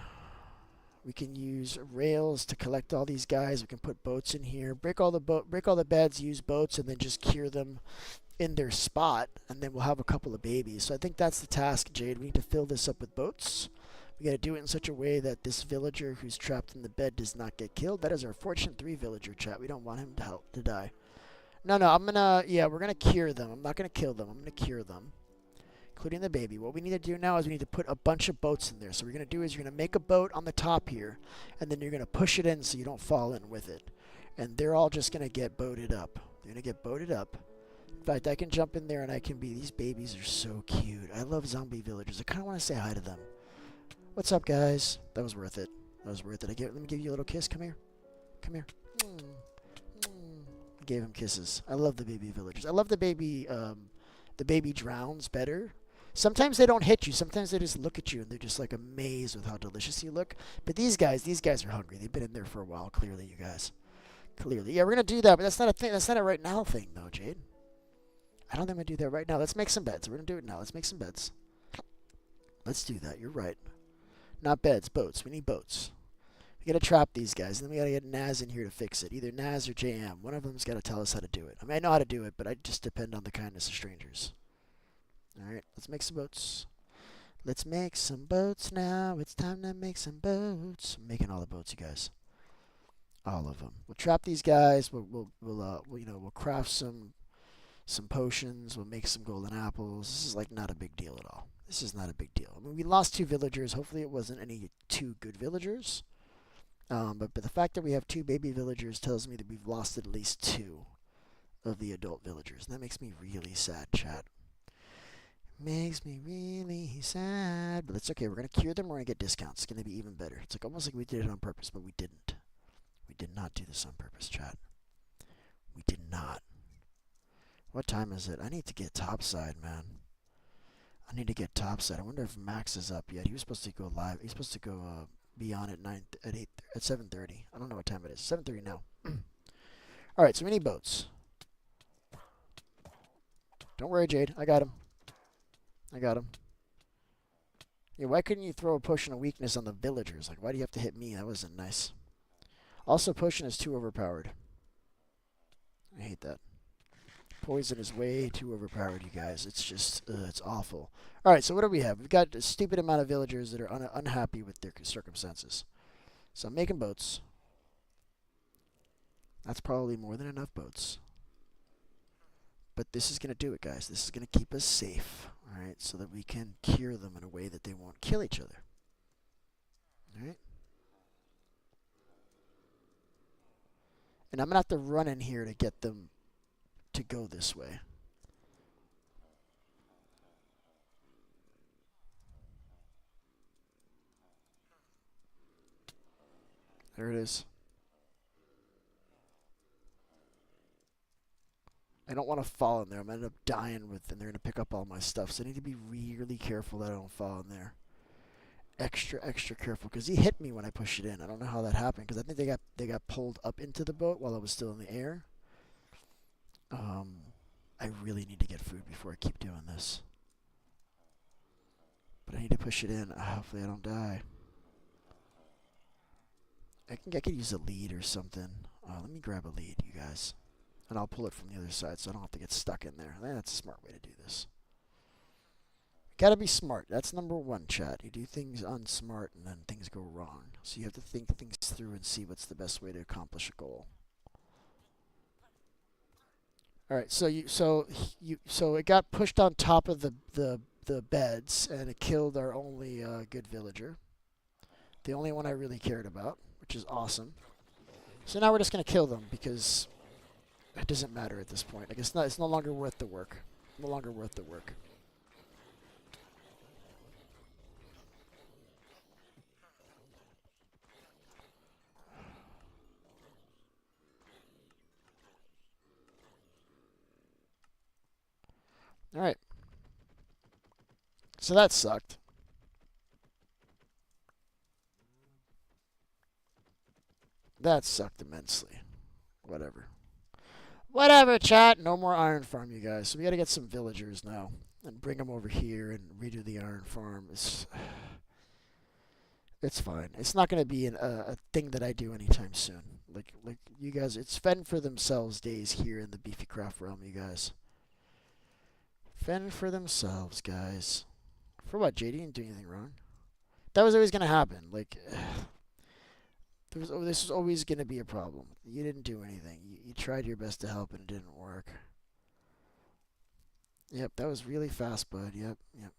We can use rails to collect all these guys. We can put boats in here. Break all the beds, use boats, and then just cure them in their spot. And then we'll have a couple of babies. So I think that's the task, Jade. We need to fill this up with boats. We got to do it in such a way that this villager who's trapped in the bed does not get killed. That is our Fortune 3 villager, chat. We don't want him to die. No, we're going to cure them. I'm not going to kill them. I'm going to cure them, including the baby. What we need to do now is we need to put a bunch of boats in there. So what you're going to do is you're going to make a boat on the top here, and then you're going to push it in so you don't fall in with it. And they're all just going to get boated up. They're going to get boated up. In fact, I can jump in there and I can be... These babies are so cute. I love zombie villagers. I kind of want to say hi to them. What's up, guys? That was worth it. That was worth it. Let me give you a little kiss. Come here. Come here. Gave him kisses. I love the baby villagers. I love the baby drowns better Sometimes they don't hit you. Sometimes they just look at you and they're just like amazed with how delicious you look. But these guys are hungry. They've been in there for a while. Clearly, you guys. Clearly, yeah, we're gonna do that. But that's not a thing. That's not a right now thing, though, Jade. I don't think I'm gonna do that right now. Let's make some beds. We're gonna do it now. Let's make some beds. Let's do that. You're right. Not beds, boats. We need boats. We gotta trap these guys, and then we gotta get Naz in here to fix it. Either Naz or JM. One of them's gotta tell us how to do it. I mean, I know how to do it, but I just depend on the kindness of strangers. Alright, let's make some boats. Let's make some boats now. It's time to make some boats. I'm making all the boats, you guys. All of them. We'll trap these guys. We'll craft some potions. We'll make some golden apples. This is like not a big deal at all. This is not a big deal. I mean, we lost 2 villagers. Hopefully, it wasn't any 2 good villagers. But the fact that we have 2 baby villagers tells me that we've lost at least 2 of the adult villagers. And that makes me really sad, chat. Makes me really sad. But it's okay. We're going to cure them. We're going to get discounts. It's going to be even better. It's like almost like we did it on purpose, but we didn't. We did not do this on purpose, chat. We did not. What time is it? I need to get topside, man. I need to get topside. I wonder if Max is up yet. He was supposed to go live. He's supposed to go be on at 7:30. I don't know what time it is. 7:30 now. All right, so we need boats. Don't worry, Jade. I got him. I got him. Yeah, why couldn't you throw a potion of weakness on the villagers? Like, why do you have to hit me? That wasn't nice. Also, potion is too overpowered. I hate that. Poison is way too overpowered, you guys. It's just, it's awful. Alright, so what do we have? We've got a stupid amount of villagers that are unhappy with their circumstances. So I'm making boats. That's probably more than enough boats. But this is going to do it, guys. This is going to keep us safe. Alright, so that we can cure them in a way that they won't kill each other. Alright? And I'm going to have to run in here to get them to go this way. There it is. I don't want to fall in there. I'm going to end up dying with, and they're going to pick up all my stuff. So I need to be really careful that I don't fall in there. Extra careful, because he hit me when I pushed it in. I don't know how that happened, because I think they got pulled up into the boat while I was still in the air. I really need to get food before I keep doing this. But I need to push it in. Hopefully I don't die. I could use a lead or something. Let me grab a lead, you guys. And I'll pull it from the other side so I don't have to get stuck in there. That's a smart way to do this. Gotta be smart. That's number 1, chat. You do things unsmart and then things go wrong. So you have to think things through and see what's the best way to accomplish a goal. All right, so it got pushed on top of the beds, and it killed our only good villager, the only one I really cared about, which is awesome. So now we're just gonna kill them because it doesn't matter at this point. Like it's no longer worth the work. No longer worth the work. All right. So that sucked. That sucked immensely. Whatever. Whatever, chat. No more iron farm, you guys. So we gotta get some villagers now and bring them over here and redo the iron farm. It's fine. It's not gonna be a thing that I do anytime soon. Like you guys, it's fend for themselves days here in the Beefy Craft realm, you guys. Fend for themselves, guys. For what, JD? Didn't do anything wrong. That was always gonna happen. Like, this was always gonna be a problem. You didn't do anything. You tried your best to help and it didn't work. Yep, that was really fast, bud. Yep. Yep,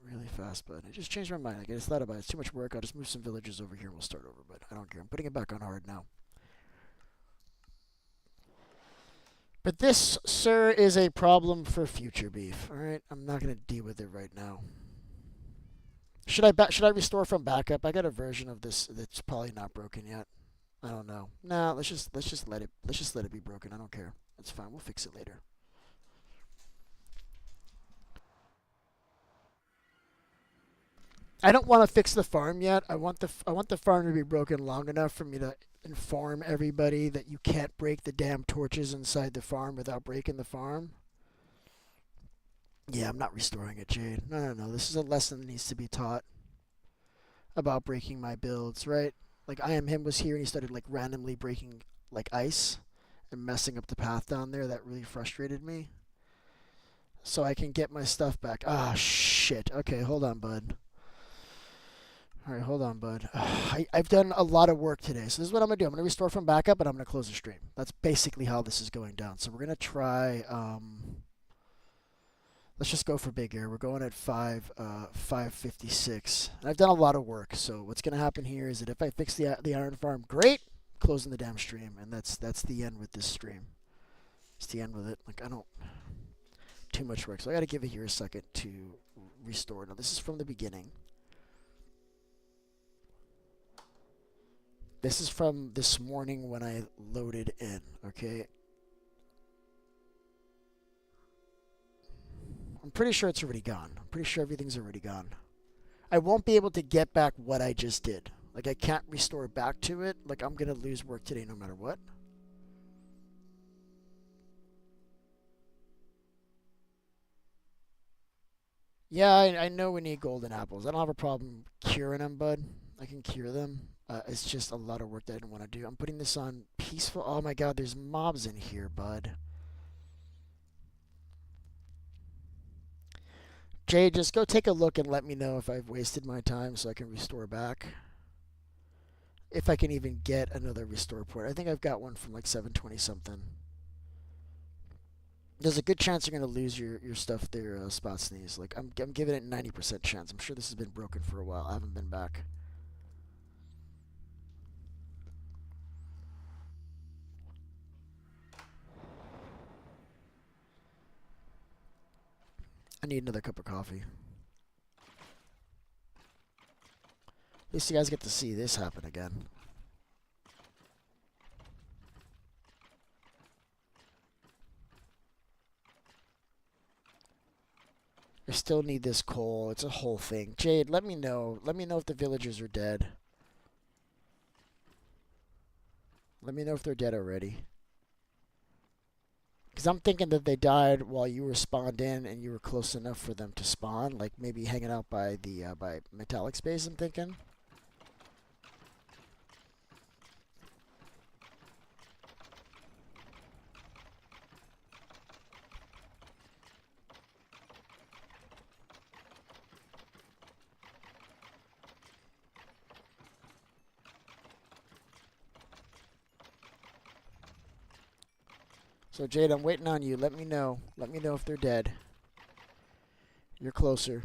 really fast, bud. I just changed my mind. I just thought about it. It's too much work. I'll just move some villagers over here and we'll start over, but I don't care. I'm putting it back on hard now. But this, sir, is a problem for future beef. Alright? I'm not going to deal with it right now. Should I restore from backup? I got a version of this that's probably not broken yet. I don't know. Nah, let's just let it be broken. I don't care. It's fine. We'll fix it later. I don't want to fix the farm yet. I want the farm to be broken long enough for me to inform everybody that you can't break the damn torches inside the farm without breaking the farm. Yeah, I'm not restoring it, Jade. No, no, no. This is a lesson that needs to be taught about breaking my builds, right? Like I Am Him was here and he started like randomly breaking like ice and messing up the path down there. That really frustrated me. So I can get my stuff back. Ah, shit. Okay, hold on, bud. All right, hold on, bud. I've done a lot of work today, so this is what I'm gonna do. I'm gonna restore from backup, and I'm gonna close the stream. That's basically how this is going down. So we're gonna try. Let's just go for big air. We're going at 556. And I've done a lot of work. So what's gonna happen here is that if I fix the iron farm, great. Closing the damn stream, and that's the end with this stream. It's the end with it. Like I don't too much work, so I gotta give it here a second to restore. Now this is from the beginning. This is from this morning when I loaded in, okay? I'm pretty sure it's already gone. I'm pretty sure everything's already gone. I won't be able to get back what I just did. Like, I can't restore back to it. Like, I'm going to lose work today no matter what. Yeah, I know we need golden apples. I don't have a problem curing them, bud. I can cure them. It's just a lot of work that I don't want to do. I'm putting this on peaceful. Oh my god, there's mobs in here, bud. Jay, just go take a look and let me know if I've wasted my time so I can restore back. If I can even get another restore port. I think I've got one from like 720 something. There's a good chance you're going to lose your stuff there, Spot Sneeze. Like, I'm giving it 90% chance. I'm sure this has been broken for a while. I haven't been back. I need another cup of coffee. At least you guys get to see this happen again. I still need this coal. It's a whole thing. Jade, let me know. Let me know if the villagers are dead. Let me know if they're dead already. Because I'm thinking that they died while you were spawned in and you were close enough for them to spawn. Like maybe hanging out by the by metallic space, I'm thinking. So Jade, I'm waiting on you. Let me know. Let me know if they're dead. You're closer.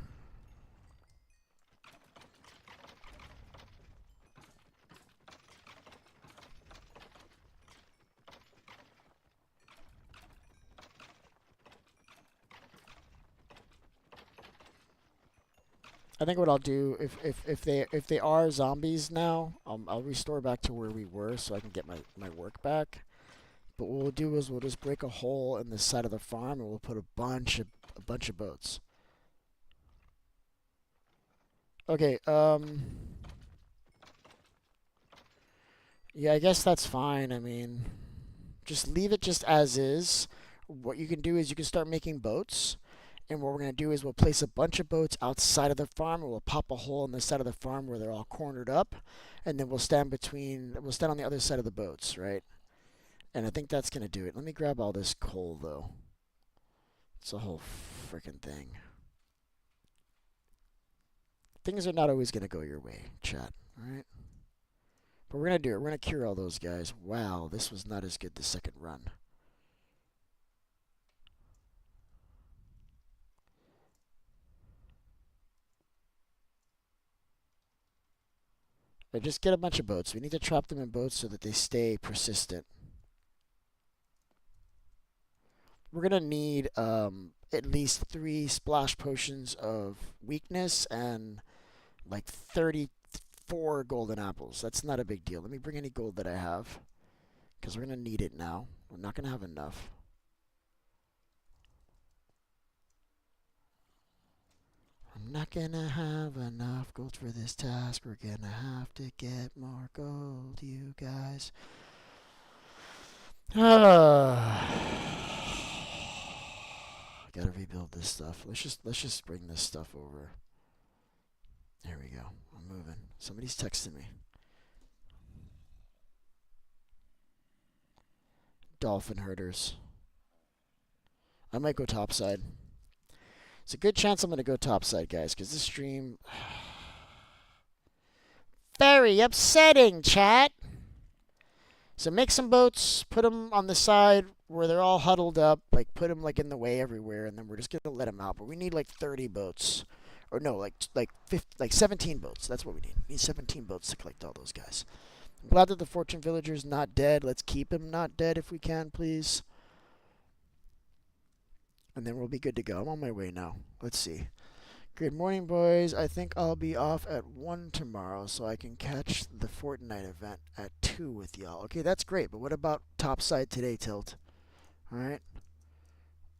I think what I'll do if they are zombies now, I'll restore back to where we were so I can get my work back. But what we'll do is we'll just break a hole in the side of the farm and we'll put a bunch of boats. Okay, yeah, I guess that's fine. I mean, just leave it just as is. What you can do is you can start making boats. And what we're going to do is we'll place a bunch of boats outside of the farm and we'll pop a hole in the side of the farm where they're all cornered up. And then we'll stand on the other side of the boats, right? And I think that's going to do it. Let me grab all this coal, though. It's a whole freaking thing. Things are not always going to go your way, chat, alright? But we're going to do it. We're going to cure all those guys. Wow, this was not as good the second run. But just get a bunch of boats. We need to trap them in boats so that they stay persistent. We're going to need at least 3 splash potions of weakness and like 34 golden apples. That's not a big deal. Let me bring any gold that I have because we're going to need it now. We're not going to have enough. I'm not gonna have enough gold for this task. We're gonna have to get more gold, you guys. Gotta rebuild this stuff. Let's just bring this stuff over. There we go. I'm moving. Somebody's texting me. Dolphin herders. I might go topside. It's a good chance I'm gonna go topside, guys, because this stream very upsetting, chat. So make some boats, put them on the side where they're all huddled up, like put them like in the way everywhere, and then we're just gonna let them out. But we need like 30 boats, or no, like 50, like 17 boats. That's what we need. We need 17 boats to collect all those guys. I'm glad that the Fortune Villager's not dead. Let's keep him not dead if we can, please. And then we'll be good to go. I'm on my way now. Let's see. Good morning, boys. I think I'll be off at 1 tomorrow, so I can catch the Fortnite event at 2 with y'all. Okay, that's great, but what about topside today, Tilt? Alright?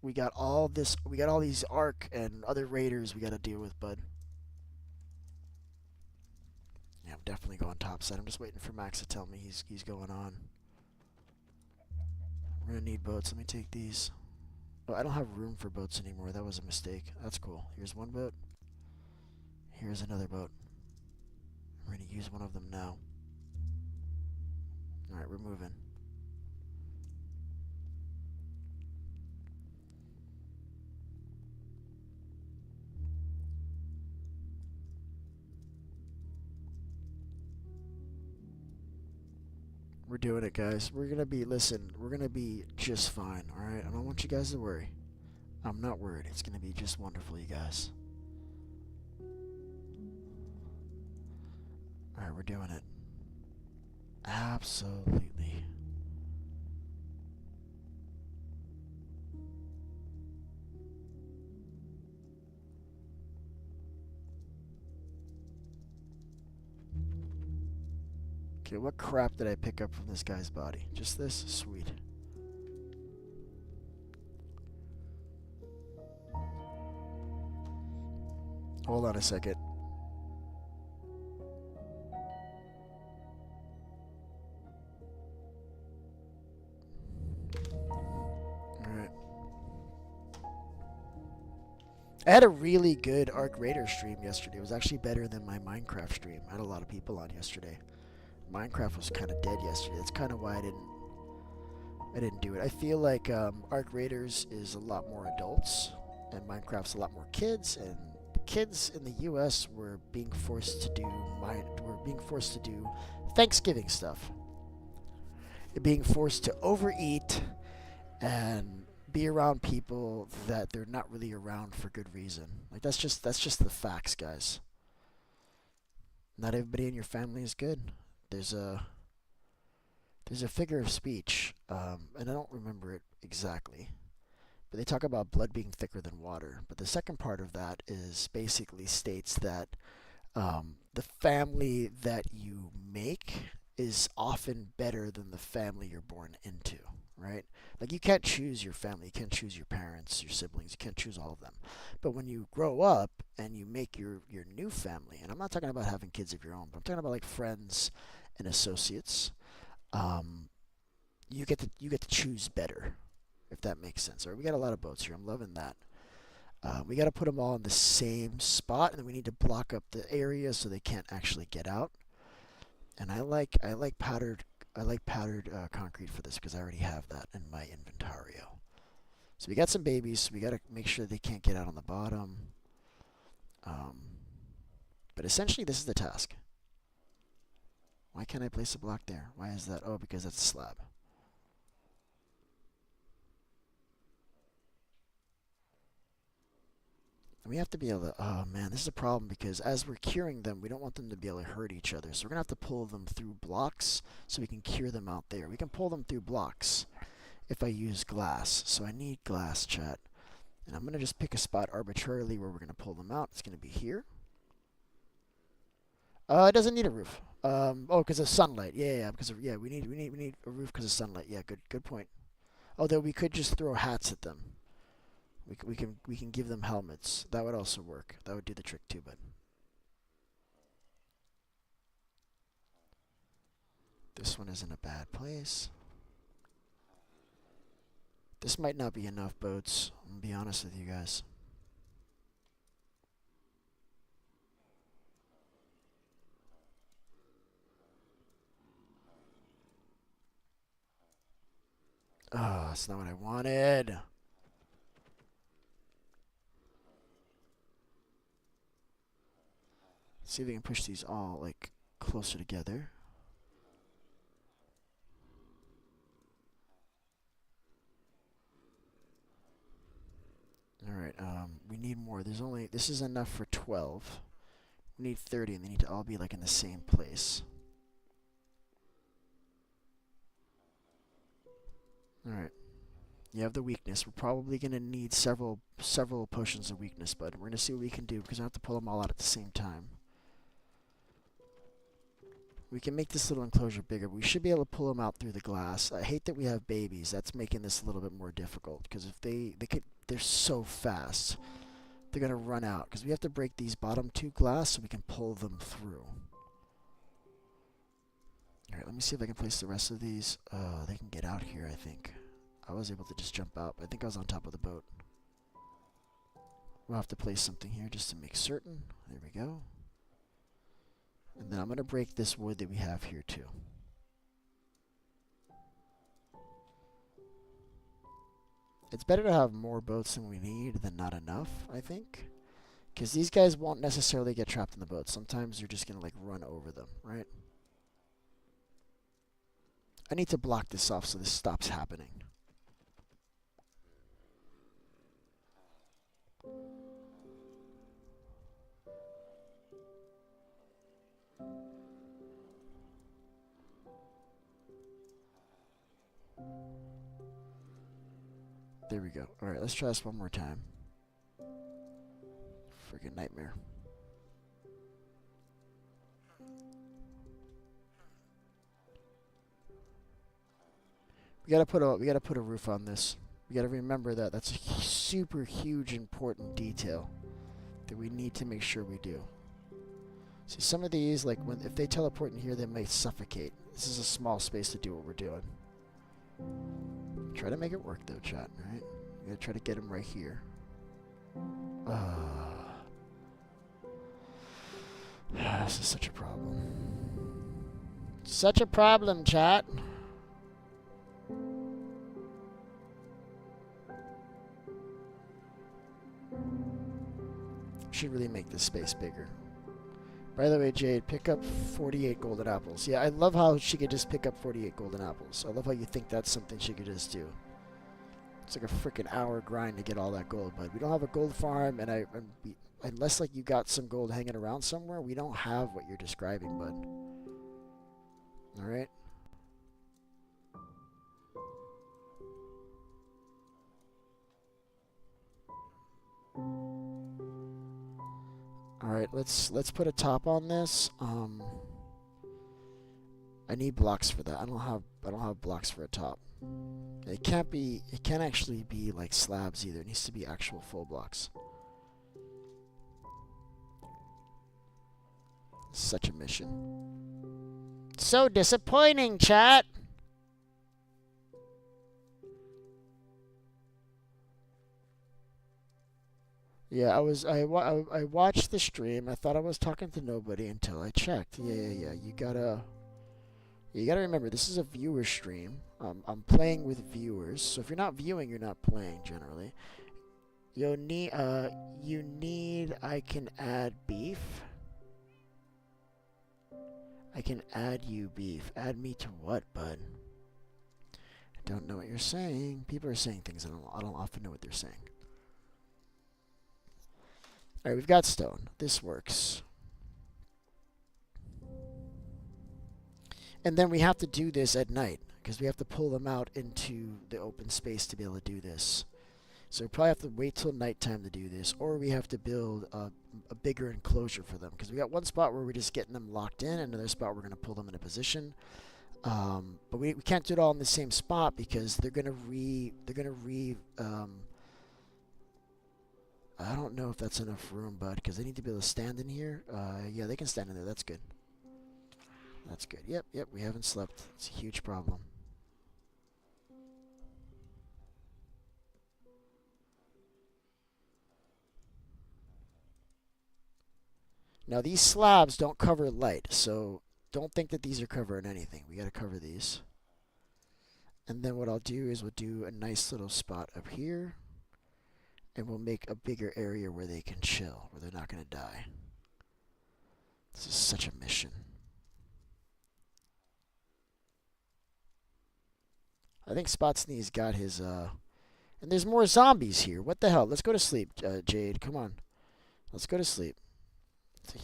We got all these Ark and other raiders we gotta deal with, bud. Yeah, I'm definitely going topside. I'm just waiting for Max to tell me he's going on. We're gonna need boats. Let me take these. Oh, I don't have room for boats anymore. That was a mistake. That's cool. Here's one boat. Here's another boat. We're going to use one of them now. Alright, we're moving. We're doing it, guys. We're going to be, listen, we're going to be just fine, alright? I don't want you guys to worry. I'm not worried. It's going to be just wonderful, you guys. Alright, we're doing it. Absolutely. Okay, what crap did I pick up from this guy's body? Just this? Sweet. Hold on a second. Alright. I had a really good Arc Raider stream yesterday. It was actually better than my Minecraft stream. I had a lot of people on yesterday. Minecraft was kind of dead yesterday. That's kind of why I didn't do it. I feel like Arc Raiders is a lot more adults, and Minecraft's a lot more kids. And the kids in the U.S. were being forced to do Thanksgiving stuff. They're being forced to overeat and be around people that they're not really around for good reason. Like that's just the facts, guys. Not everybody in your family is good. There's a figure of speech, and I don't remember it exactly, but they talk about blood being thicker than water. But the second part of that is basically states that the family that you make is often better than the family you're born into, right? Like you can't choose your family, you can't choose your parents, your siblings, you can't choose all of them. But when you grow up and you make your new family, and I'm not talking about having kids of your own, but I'm talking about like friends and associates, um, you get to choose better, if that makes sense. All right, we got a lot of boats here. I'm loving that. We got to put them all in the same spot, and then we need to block up the area so they can't actually get out. And I like powdered concrete for this because I already have that in my inventario. So we got some babies. So we got to make sure they can't get out on the bottom. Um, but essentially, this is the task. Why can't I place a block there? Why is that? Oh, because that's a slab. And we have to be able to, oh man, this is a problem because as we're curing them, we don't want them to be able to hurt each other. So we're going to have to pull them through blocks so we can cure them out there. We can pull them through blocks if I use glass. So I need glass, chat. And I'm going to just pick a spot arbitrarily where we're going to pull them out. It's going to be here. It doesn't need a roof. Oh, because of sunlight. Yeah, because of, yeah, we need a roof because of sunlight. Yeah, good point. Although we could just throw hats at them. We can give them helmets. That would also work. That would do the trick too, but this one isn't a bad place. This might not be enough boats. I'm gonna be honest with you guys. Oh, that's not what I wanted. See if we can push these all like closer together. All right. We need more. This is enough for 12. We need 30, and they need to all be like in the same place. All right. You have the weakness. We're probably gonna need several potions of weakness, but we're gonna see what we can do because I have to pull them all out at the same time. We can make this little enclosure bigger. We should be able to pull them out through the glass. I hate that we have babies. That's making this a little bit more difficult because if they're so fast. They're gonna run out because we have to break these bottom two glass so we can pull them through. All right, let me see if I can place the rest of these. They can get out here, I think. I was able to just jump out, but I think I was on top of the boat. We'll have to place something here just to make certain. There we go. And then I'm gonna break this wood that we have here too. It's better to have more boats than we need than not enough, I think. Because these guys won't necessarily get trapped in the boat. Sometimes you're just going to like run over them, right? I need to block this off so this stops happening. There we go. Alright, let's try this one more time. Friggin' nightmare. We gotta put a roof on this. We gotta remember that. That's a super huge important detail that we need to make sure we do. See, some of these, like if they teleport in here, they may suffocate. This is a small space to do what we're doing. Try to make it work though, chat, right? We gotta try to get him right here. This is such a problem. Such a problem, chat. Should really make this space bigger. By the way, Jade, pick up 48 golden apples. Yeah, I love how she could just pick up 48 golden apples. I love how you think that's something she could just do. It's like a freaking hour grind to get all that gold, but we don't have a gold farm, and unless like you got some gold hanging around somewhere, we don't have what you're describing, bud. All right. All right, let's put a top on this. I need blocks for that. I don't have blocks for a top. It can't actually be like slabs either. It needs to be actual full blocks. Such a mission. So disappointing, chat. Yeah, I watched the stream. I thought I was talking to nobody until I checked. Yeah. You gotta remember, this is a viewer stream. I'm playing with viewers, so if you're not viewing, you're not playing generally. You need. I can add beef. I can add you beef. Add me to what, bud? I don't know what you're saying. People are saying things I don't often know what they're saying. Alright, we've got stone. This works. And then we have to do this at night, because we have to pull them out into the open space to be able to do this. So we probably have to wait till nighttime to do this, or we have to build a bigger enclosure for them, because we got one spot where we're just getting them locked in, and another spot we're going to pull them in a position. But we can't do it all in the same spot because they're gonna I don't know if that's enough room, bud, because they need to be able to stand in here. Yeah, they can stand in there. That's good. That's good. Yep, yep, we haven't slept. It's a huge problem. Now, these slabs don't cover light, so don't think that these are covering anything. We got to cover these. And then what I'll do is we'll do a nice little spot up here, and we'll make a bigger area where they can chill, where they're not going to die. This is such a mission. I think Spot Sneeze got his, And there's more zombies here. What the hell? Let's go to sleep, Jade. Come on. Let's go to sleep.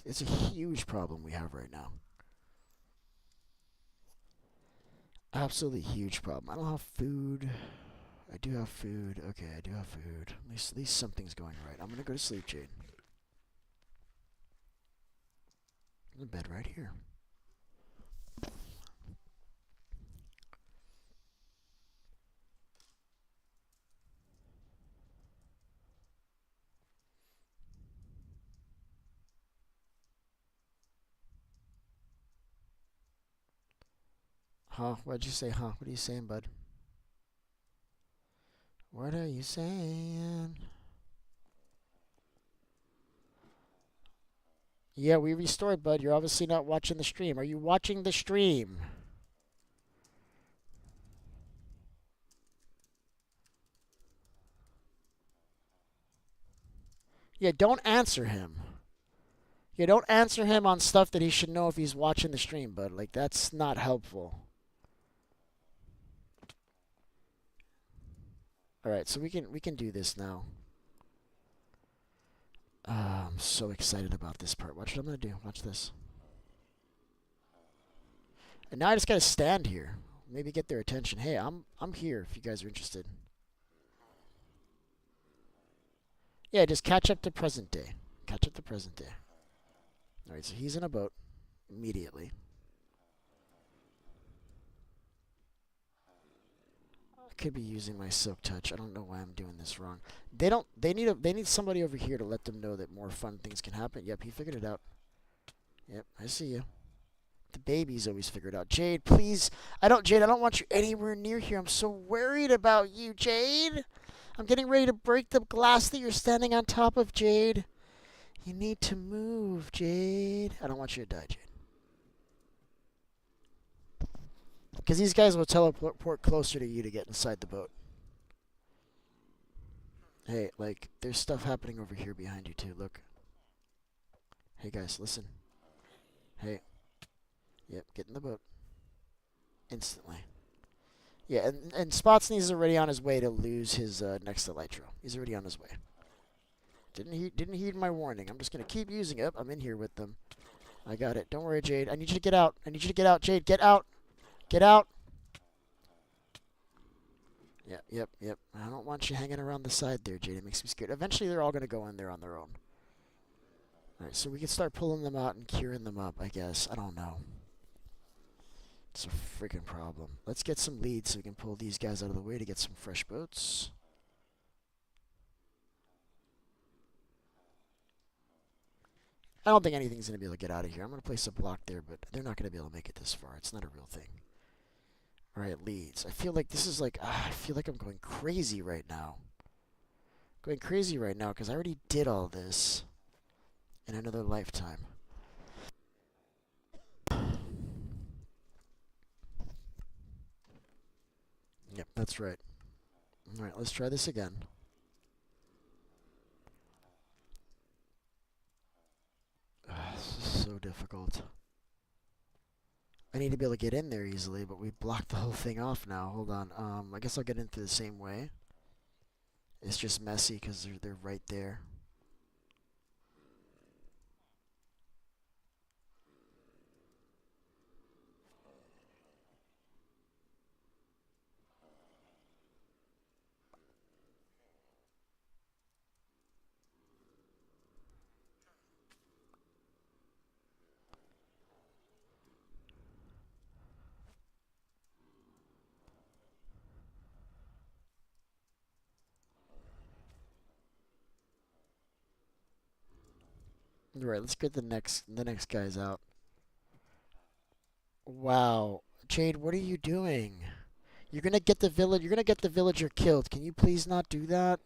It's a huge problem we have right now. Absolutely huge problem. I don't have food. I do have food. Okay, I do have food. At least something's going right. I'm gonna go to sleep, Jade. The bed right here. Huh? What'd you say, huh? What are you saying, bud? What are you saying? Yeah, we restored, bud. You're obviously not watching the stream. Are you watching the stream? Yeah, don't answer him. Yeah, don't answer him on stuff that he should know if he's watching the stream, bud. Like, that's not helpful. Alright, so we can do this now. I'm so excited about this part. Watch what I'm gonna do. Watch this. And now I just gotta stand here. Maybe get their attention. Hey, I'm here if you guys are interested. Yeah, just catch up to present day. Catch up to present day. Alright, so he's in a boat immediately. I could be using my silk touch. I don't know why I'm doing this wrong. They need somebody over here to let them know that more fun things can happen. Yep, he figured it out. Yep, I see you. The baby's always figured out. Jade, please. Jade, I don't want you anywhere near here. I'm so worried about you, Jade. I'm getting ready to break the glass that you're standing on top of, Jade. You need to move, Jade. I don't want you to die, Jade. Because these guys will teleport closer to you to get inside the boat. Hey, like, there's stuff happening over here behind you, too. Look. Hey, guys, listen. Hey. Yep, get in the boat. Instantly. Yeah, and Spotsney is already on his way to lose his next Elytro. He's already on his way. Didn't heed my warning. I'm just gonna keep using it. I'm in here with them. I got it. Don't worry, Jade. I need you to get out. I need you to get out, Jade. Get out. Get out. Yep, yep, yep. I don't want you hanging around the side there, Jade. It makes me scared. Eventually, they're all gonna go in there on their own. All right, so we can start pulling them out and curing them up. I guess. I don't know. It's a freaking problem. Let's get some leads so we can pull these guys out of the way to get some fresh boats. I don't think anything's going to be able to get out of here. I'm going to place a block there, but they're not going to be able to make it this far. It's not a real thing. Alright, leads. I feel like this is like... I feel like I'm going crazy right now. Going crazy right now because I already did all this in another lifetime. Yep, that's right. Alright, let's try this again. This is so difficult. I need to be able to get in there easily, but we blocked the whole thing off now. Hold on. I guess I'll get into the same way. It's just messy because they're right there. All right, let's get the next guys out. Wow, Jade, what are you doing? You're gonna get the villager killed. Can you please not do that?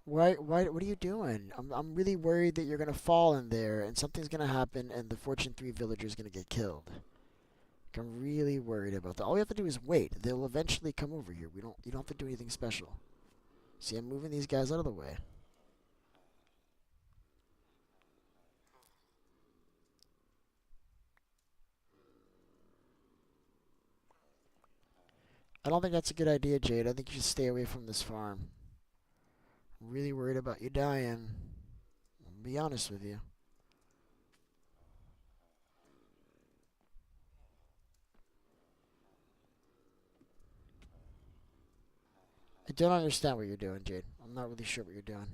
What are you doing? I'm really worried that you're gonna fall in there and something's gonna happen and the Fortune 3 villager's gonna get killed. Like, I'm really worried about that. All we have to do is wait. They'll eventually come over here. You don't have to do anything special. See, I'm moving these guys out of the way. I don't think that's a good idea, Jade. I think you should stay away from this farm. I'm really worried about you dying. I'll be honest with you. I don't understand what you're doing, Jade. I'm not really sure what you're doing.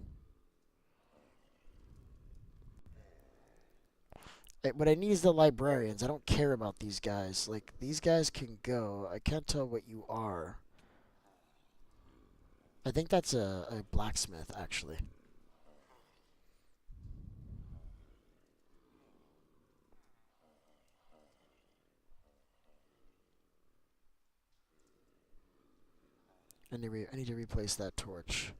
What I need is the librarians. I don't care about these guys. Like, these guys can go. I can't tell what you are. I think that's a blacksmith, actually. I need to replace that torch.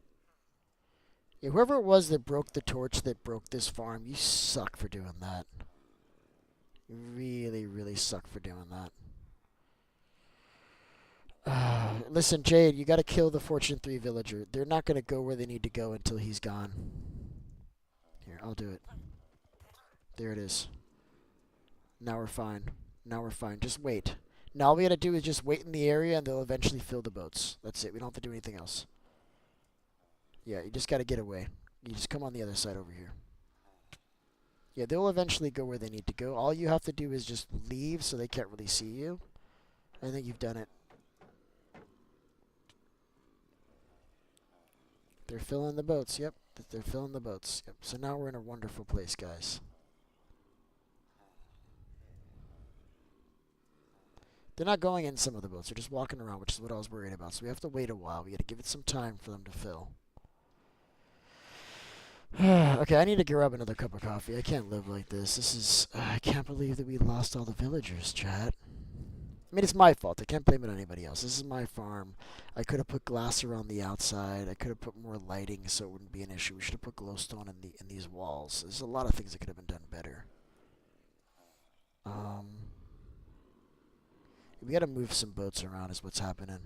Yeah, whoever it was that broke the torch that broke this farm, you suck for doing that. You really, really suck for doing that. Listen, Jade, you gotta kill the Fortune 3 villager. They're not gonna go where they need to go until he's gone. Here, I'll do it. There it is. Now we're fine. Now we're fine. Just wait. Now all we gotta do is just wait in the area and they'll eventually fill the boats. That's it. We don't have to do anything else. Yeah, you just gotta get away. You just come on the other side over here. Yeah, they'll eventually go where they need to go. All you have to do is just leave so they can't really see you. I think you've done it. They're filling the boats. Yep, they're filling the boats. Yep. So now we're in a wonderful place, guys. They're not going in some of the boats. They're just walking around, which is what I was worried about. So we have to wait a while. We got to give it some time for them to fill. Okay, I need to grab another cup of coffee. I can't live like this. This is. I can't believe that we lost all the villagers, chat. I mean, it's my fault. I can't blame it on anybody else. This is my farm. I could have put glass around the outside. I could have put more lighting so it wouldn't be an issue. We should have put glowstone in these walls. There's a lot of things that could have been done better. Um, we got to move some boats around. Is what's happening.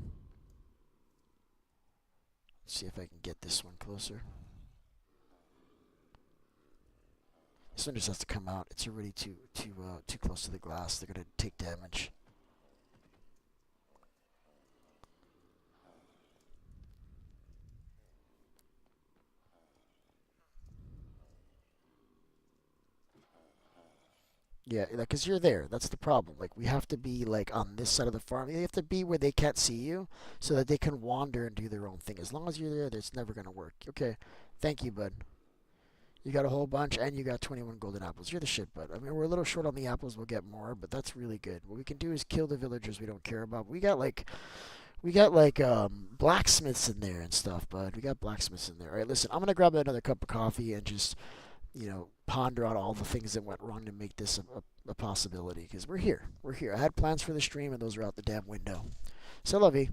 Let's see if I can get this one closer. This one just has to come out. It's already too close to the glass. They're gonna take damage. Yeah, because you're there. That's the problem. Like, we have to be, like, on this side of the farm. You have to be where they can't see you so that they can wander and do their own thing. As long as you're there, it's never going to work. Okay. Thank you, bud. You got a whole bunch, and you got 21 golden apples. You're the shit, bud. I mean, we're a little short on the apples. We'll get more, but that's really good. What we can do is kill the villagers we don't care about. We got, like, blacksmiths in there and stuff, bud. We got blacksmiths in there. All right, listen, I'm going to grab another cup of coffee and just ponder on all the things that went wrong to make this a possibility. Because we're here. We're here. I had plans for the stream, and those are out the damn window. So, Lovey.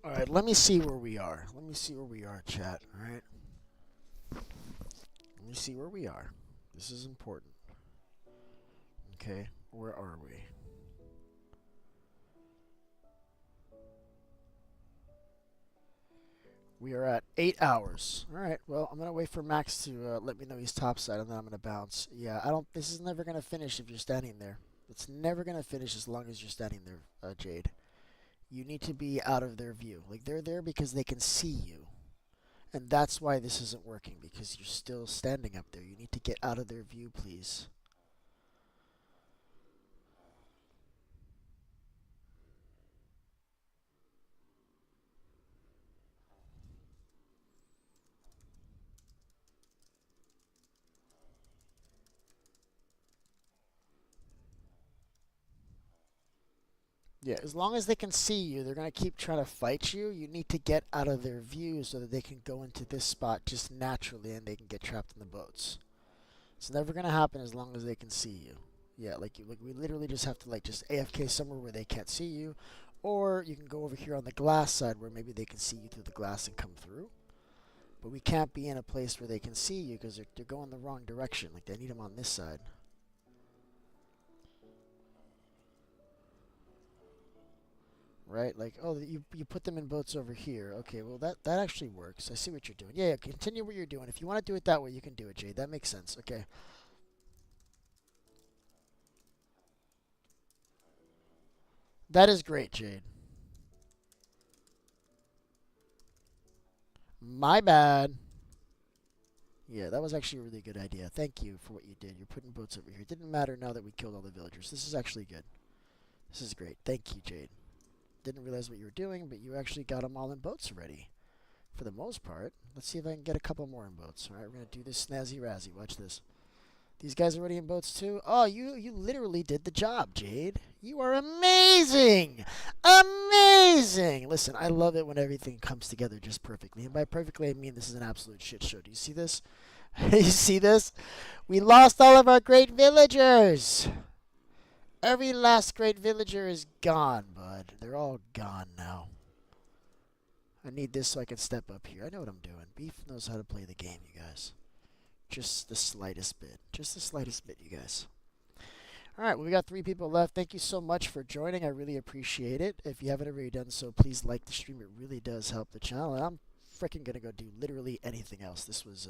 All right, let me see where we are. Let me see where we are, chat. All right. Let me see where we are. This is important. Okay, where are we? We are at 8 hours. All right. Well, I'm gonna wait for Max to let me know he's topside, and then I'm gonna bounce. Yeah, I don't. This is never gonna finish if you're standing there. It's never gonna finish as long as you're standing there, Jade. You need to be out of their view. Like they're there because they can see you, and that's why this isn't working because you're still standing up there. You need to get out of their view, please. Yeah, as long as they can see you, they're gonna keep trying to fight you. You need to get out of their view so that they can go into this spot just naturally and they can get trapped in the boats. It's never gonna happen as long as they can see you. Yeah, like we literally just have to like just AFK somewhere where they can't see you, or you can go over here on the glass side where maybe they can see you through the glass and come through. But we can't be in a place where they can see you because they're going the wrong direction. Like they need them on this side. Right? Like, oh, you put them in boats over here. Okay, well that actually works. I see what you're doing. Yeah, yeah, continue what you're doing. If you want to do it that way, you can do it, Jade. That makes sense. Okay. That is great, Jade. My bad. Yeah, that was actually a really good idea. Thank you for what you did. You're putting boats over here. It didn't matter now that we killed all the villagers. This is actually good. This is great. Thank you, Jade. Didn't realize what you were doing, but you actually got them all in boats already. For the most part. Let's see if I can get a couple more in boats. Alright, we're going to do this snazzy razzy. Watch this. These guys are already in boats too? Oh, you literally did the job, Jade. You are amazing! Amazing! Listen, I love it when everything comes together just perfectly. And by perfectly, I mean this is an absolute shit show. Do you see this? You see this? We lost all of our great villagers! Every last great villager is gone, bud. They're all gone now. I need this so I can step up here. I know what I'm doing. Beef knows how to play the game, you guys. Just the slightest bit. Just the slightest bit, you guys. Alright, well, we got 3 people left. Thank you so much for joining. I really appreciate it. If you haven't already done so, please like the stream. It really does help the channel. And I'm freaking gonna go do literally anything else. This was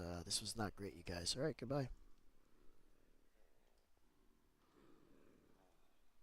not great, you guys. Alright, goodbye.